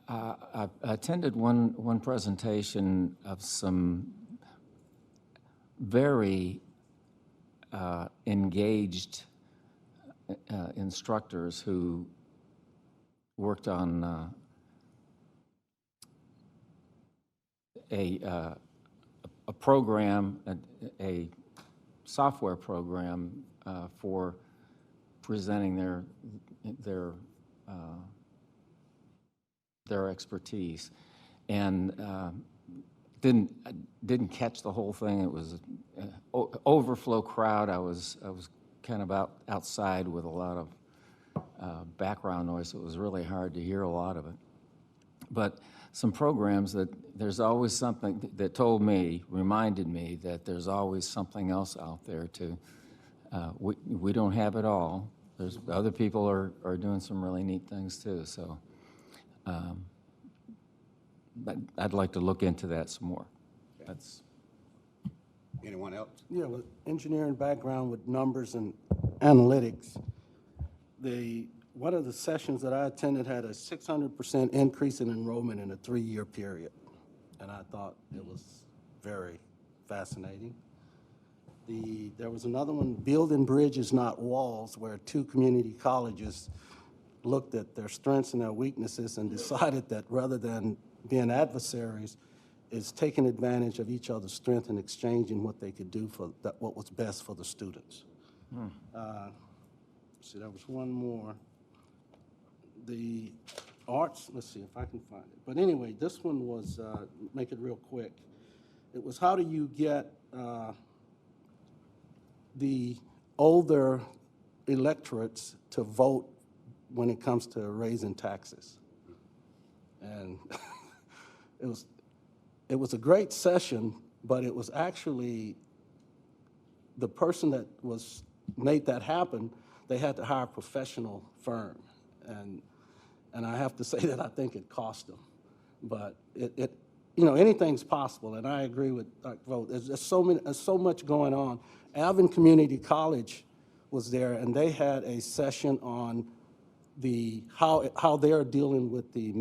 I attended one presentation of some very engaged instructors who worked on a program, a software program for presenting their expertise, and didn't catch the whole thing. It was an overflow crowd. I was kind of outside with a lot of background noise. So it was really hard to hear a lot of it. But some programs that there's always something that reminded me that there's always something else out there to. We don't have it all. There's other people are doing some really neat things too. So. But I'd like to look into that some more. That's. Anyone else? Yeah, with engineering background with numbers and analytics, one of the sessions that I attended had a 600% increase in enrollment in a 3-year period, and I thought it was very fascinating. There was another one, Building Bridges, Not Walls, where 2 community colleges looked at their strengths and their weaknesses and decided that rather than being adversaries, is taking advantage of each other's strength and exchanging what they could do for what was best for the students. See, there was one more. the arts, let's see if I can find it. But anyway, this one was, make it real quick. It was how do you get the older electorates to vote when it comes to raising taxes. And it was a great session, but it was actually the person that made that happen, they had to hire a professional firm. And I have to say that I think it cost them. But anything's possible, and I agree with Dr. Vogt. There's so much going on. Alvin Community College was there, and they had a session on how they're dealing with the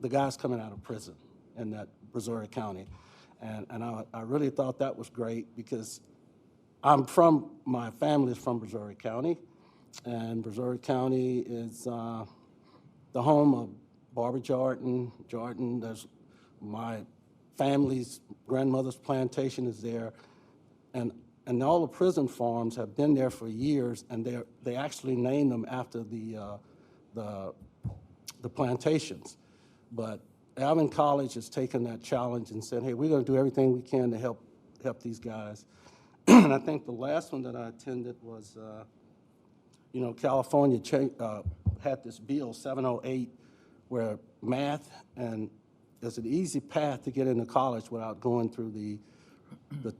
guys coming out of prison in that Brazoria County. And I really thought that was great because my family is from Brazoria County, and Brazoria County is the home of Barbara Jordan. There's my family's grandmother's plantation is there, and all the prison farms have been there for years, and they actually named them after the plantations. But Alvin College has taken that challenge and said, hey, we're going to do everything we can to help these guys. And I think the last one that I attended was, California had this bill 708 where math and there's an easy path to get into college without going through the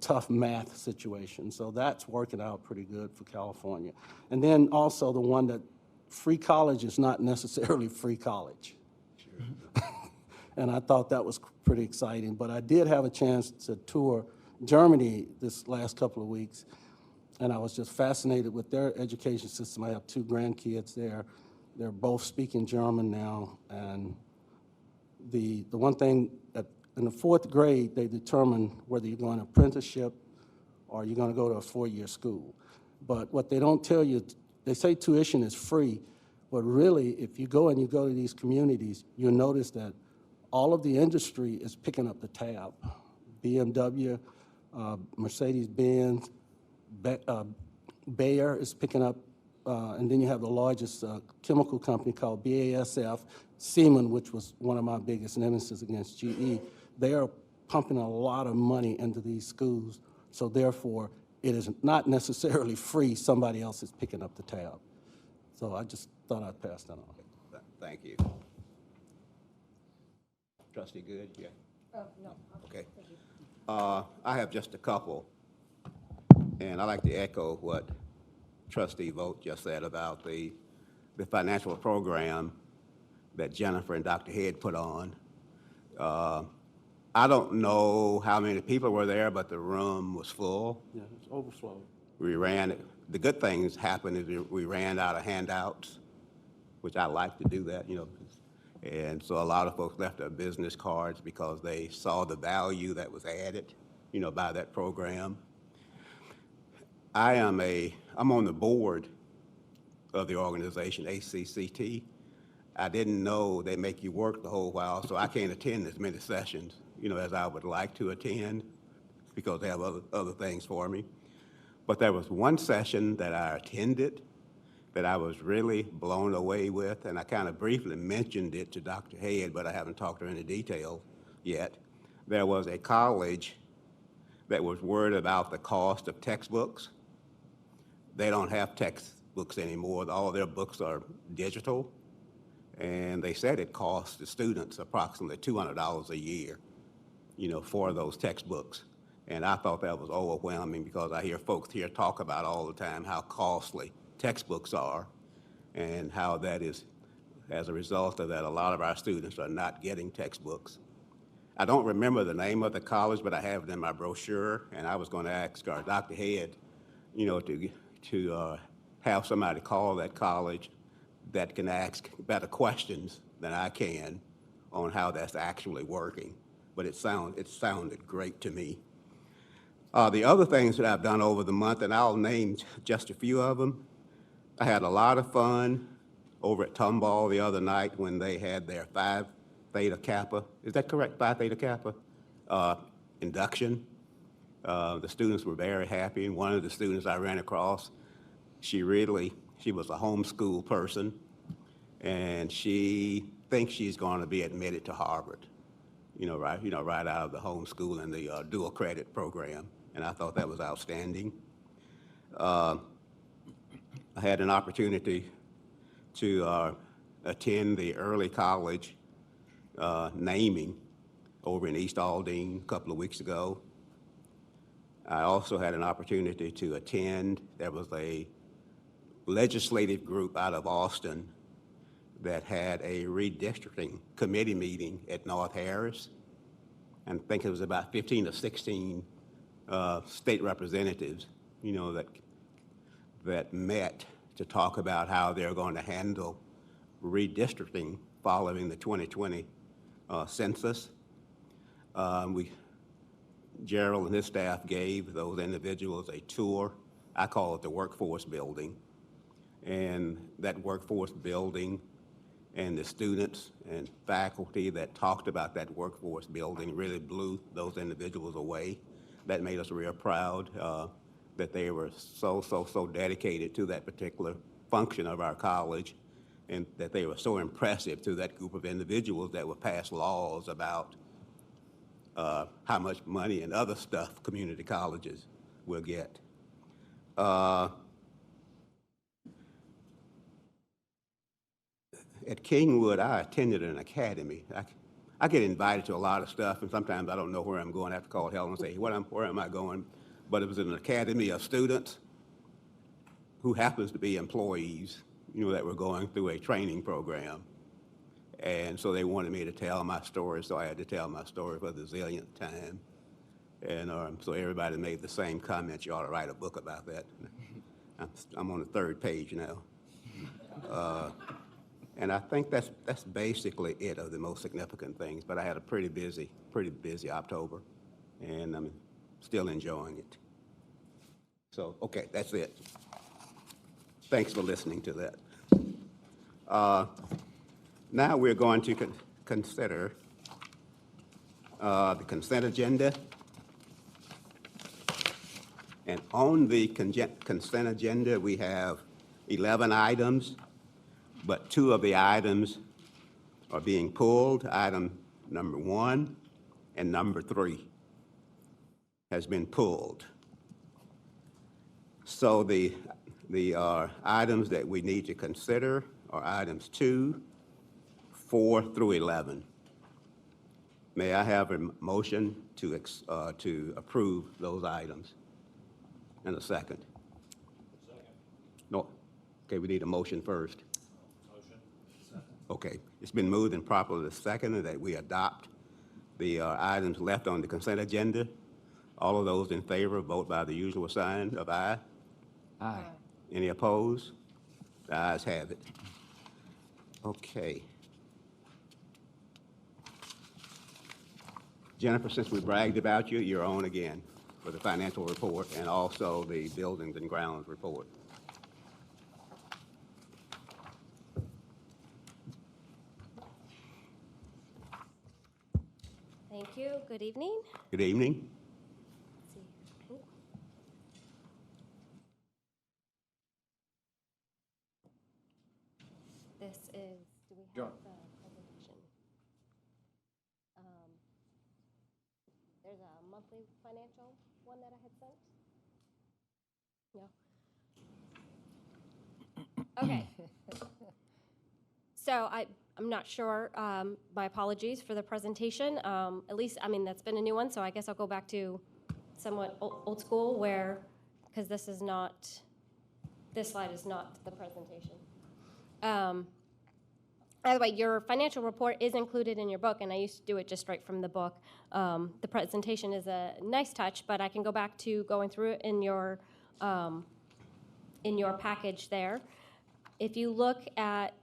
tough math situation. So that's working out pretty good for California. And then also the one that free college is not necessarily free college. Sure. And I thought that was pretty exciting. But I did have a chance to tour Germany this last couple of weeks, and I was just fascinated with their education system. I have two grandkids there. They're both speaking German now, and the one thing that in the fourth grade, they determine whether you're going to apprenticeship or you're going to go to a four-year school. But what they don't tell you, they say tuition is free, but really, if you go to these communities, you'll notice that all of the industry is picking up the tab. BMW, Mercedes-Benz, Bayer is picking up, and then you have the largest chemical company called BASF, Siemens, which was one of my biggest nemesis against GE. They are pumping a lot of money into these schools, so therefore it is not necessarily free. Somebody else is picking up the tab. So I just thought I'd pass that on. Thank you. Trustee Good? Yeah. No. Okay. I have just a couple, and I'd like to echo what Trustee Vogt just said about the financial program that Jennifer and Dr. Head put on. I don't know how many people were there, but the room was full. Yeah, it's overflowed. The good things happened is we ran out of handouts, which I like to do that, And so a lot of folks left their business cards because they saw the value that was added, by that program. I'm on the board of the organization, ACCT. I didn't know they make you work the whole while, so I can't attend as many sessions, as I would like to attend because they have other things for me. But there was one session that I attended that I was really blown away with, and I kind of briefly mentioned it to Dr. Head, but I haven't talked to her in detail yet. There was a college that was worried about the cost of textbooks. They don't have textbooks anymore. All their books are digital, and they said it costs the students approximately $200 a year, for those textbooks. And I thought that was overwhelming because I hear folks here talk about all the time how costly textbooks are and how that is, as a result of that, a lot of our students are not getting textbooks. I don't remember the name of the college, but I have it in my brochure, and I was going to ask our Dr. Head, to have somebody call that college that can ask better questions than I can on how that's actually working. But it sounded great to me. The other things that I've done over the month, and I'll name just a few of them. I had a lot of fun over at Tomball the other night when they had their Phi Theta Kappa, is that correct, Phi Theta Kappa, induction. The students were very happy, and one of the students I ran across, she was a homeschool person, and she thinks she's going to be admitted to Harvard, right out of the homeschooling, the dual credit program, and I thought that was outstanding. I had an opportunity to attend the early college naming over in East Aldine a couple of weeks ago. I also had an opportunity to attend, there was a legislative group out of Austin that had a redistricting committee meeting at North Harris. And I think it was about 15 or 16 state representatives, that met to talk about how they're going to handle redistricting following the 2020 census. Gerald and his staff gave those individuals a tour. I call it the workforce building. And that workforce building and the students and faculty that talked about that workforce building really blew those individuals away. That made us real proud that they were so dedicated to that particular function of our college, and that they were so impressive to that group of individuals that would pass laws about how much money and other stuff community colleges will get. At Kingwood, I attended an academy. I get invited to a lot of stuff, and sometimes I don't know where I'm going. I have to call Helen and say, where am I going? But it was an academy of students who happens to be employees, that were going through a training program. And so they wanted me to tell my story, so I had to tell my story for the zillionth time. And so everybody made the same comment, you ought to write a book about that. I'm on the third page now. And I think that's basically it of the most significant things, but I had a pretty busy October, and I'm still enjoying it. So, okay, that's it. Thanks for listening to that. Now we're going to consider the consent agenda. And on the consent agenda, we have 11 items, but 2 of the items are being pulled. Item number 1 and number 3 has been pulled. So the items that we need to consider are items 2, 4 through 11. May I have a motion to approve those items? And a second. No. Okay, we need a motion first. Okay, it's been moved and properly seconded that we adopt the items left on the consent agenda. All of those in favor, vote by the usual sign of aye. Aye. Any opposed? The ayes have it. Okay. Jennifer, since we bragged about you, you're on again for the financial report and also the buildings and grounds report. Thank you. Good evening. Good evening. Let's see. Ooh. This is, do we have the presentation? There's a monthly financial one that I had sent. No. Okay. So I'm not sure. My apologies for the presentation. At least, that's been a new one, so I guess I'll go back to somewhat old school because this slide is not the presentation. By the way, your financial report is included in your book, and I used to do it just right from the book. The presentation is a nice touch, but I can go back to going through it in your package there. If you look at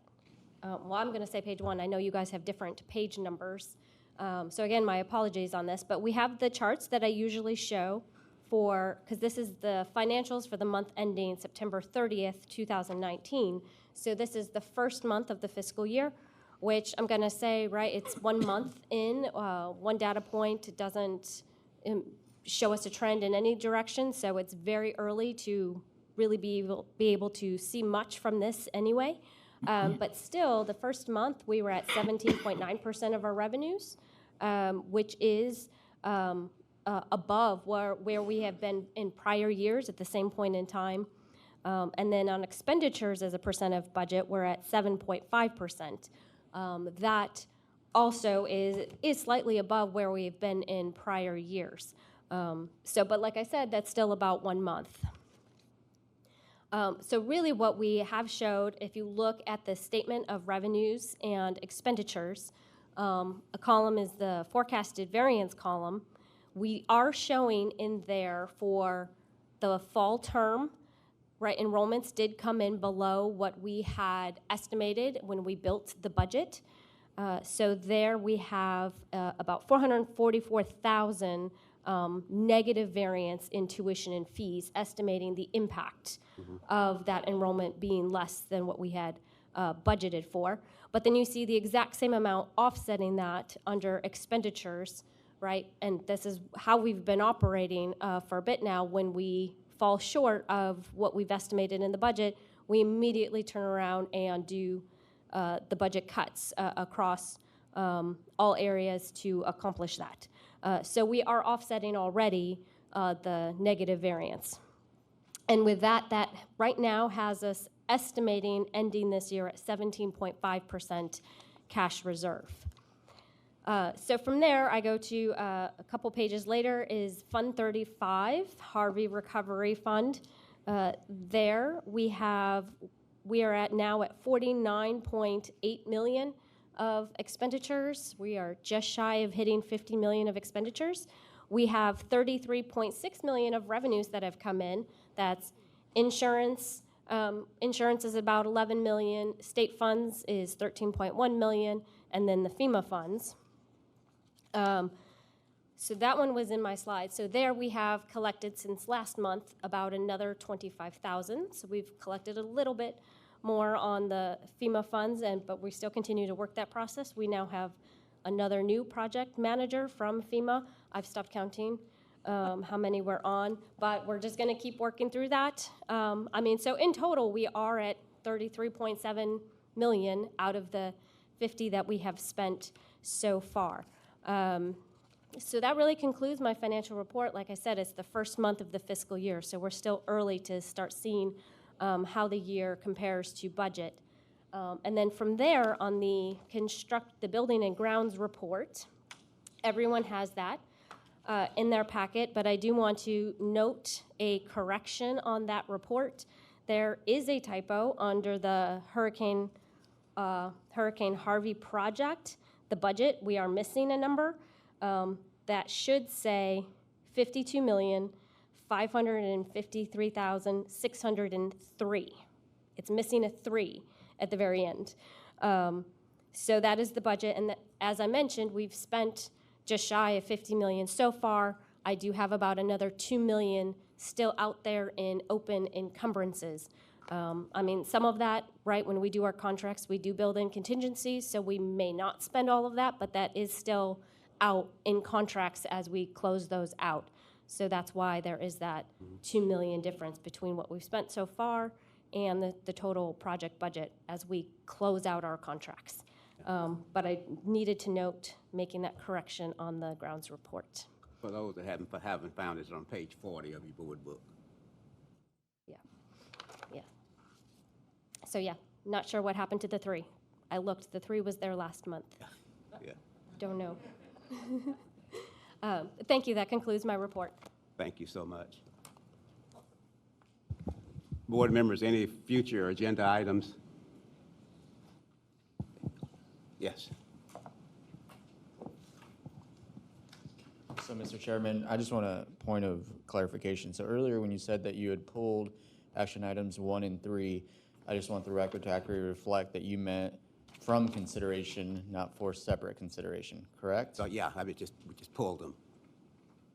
I'm going to say page 1. I know you guys have different page numbers. So again, my apologies on this, but we have the charts that I usually show because this is the financials for the month ending September 30th, 2019. So this is the first month of the fiscal year, which I'm going to say, it's 1 month in, one data point. It doesn't show us a trend in any direction, so it's very early to really be able to see much from this anyway. But still, the first month, we were at 17.9% of our revenues, which is above where we have been in prior years at the same point in time. And then on expenditures as a percent of budget, we're at 7.5%. That also is slightly above where we've been in prior years. But like I said, that's still about 1 month. So really what we have showed, if you look at the statement of revenues and expenditures, a column is the forecasted variance column. We are showing in there for the fall term, right, enrollments did come in below what we had estimated when we built the budget. So there we have about 444,000 negative variance in tuition and fees, estimating the impact of that enrollment being less than what we had budgeted for. But then you see the exact same amount offsetting that under expenditures, right? And this is how we've been operating for a bit now. When we fall short of what we've estimated in the budget, we immediately turn around and do the budget cuts across all areas to accomplish that. So we are offsetting already the negative variance. And with that, that right now has us estimating ending this year at 17.5% cash reserve. So from there, I go to a couple pages later is Fund 35, Harvey Recovery Fund. There we are at now at 49.8 million of expenditures. We are just shy of hitting 50 million of expenditures. We have 33.6 million of revenues that have come in. That's insurance. Insurance is about 11 million. State funds is 13.1 million, and then the FEMA funds. So that one was in my slide. So there we have collected since last month about another 25,000. So we've collected a little bit more on the FEMA funds, but we still continue to work that process. We now have another new project manager from FEMA. I've stopped counting how many we're on, but we're just going to keep working through that. So in total, we are at 33.7 million out of the 50 that we have spent so far. So that really concludes my financial report. Like I said, it's the first month of the fiscal year, so we're still early to start seeing how the year compares to budget. And then from there, on the building and grounds report, everyone has that in their packet, but I do want to note a correction on that report. There is a typo under the Hurricane Harvey project. The budget, we are missing a number that should say 52,553,603. It's missing a 3 at the very end. So that is the budget, and as I mentioned, we've spent just shy of 50 million so far. I do have about another 2 million still out there in open encumbrances. Some of that, right, when we do our contracts, we do build in contingencies, so we may not spend all of that, but that is still out in contracts as we close those out. So that's why there is that 2 million difference between what we've spent so far and the total project budget as we close out our contracts. But I needed to note making that correction on the grounds report. For those that haven't found it, it's on page 40 of your board book. So yeah, not sure what happened to the 3. I looked, the 3 was there last month. Yeah. Don't know. Thank you, that concludes my report. Thank you so much. Board members, any future agenda items? Yes. So, Mr. Chairman, I just want a point of clarification. So earlier when you said that you had pulled action items 1 and 3, I just want the record to accurately reflect that you meant from consideration, not for separate consideration, correct? So yeah, we just pulled them.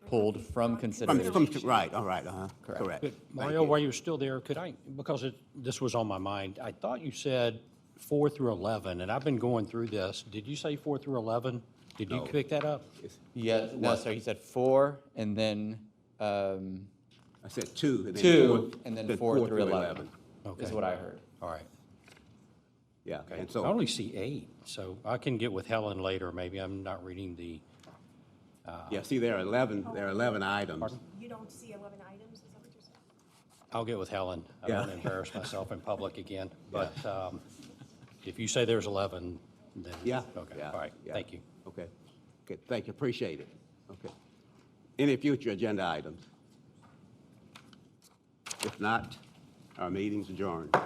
Pulled from consideration. Right, all right, correct. But Mario, while you're still there, because this was on my mind, I thought you said 4 through 11, and I've been going through this. Did you say 4 through 11? Did you pick that up? Yeah, no, so he said 4, and then I said 2, and then 2, 4, and then 4 through 11. Okay. Is what I heard. All right. Yeah, Okay. and so. I only see 8, so I can get with Helen later. Maybe I'm not reading the. Yeah, see, there are 11 items. You don't see 11 items, is that what you're saying? I'll get with Helen. I Yeah. don't want to embarrass myself in public again. But if you say there's 11, then. Yeah. Okay, Yeah, all right, yeah. thank you. Okay, okay, thank you, appreciate it. Okay. Any future agenda items? If not, our meeting's adjourned.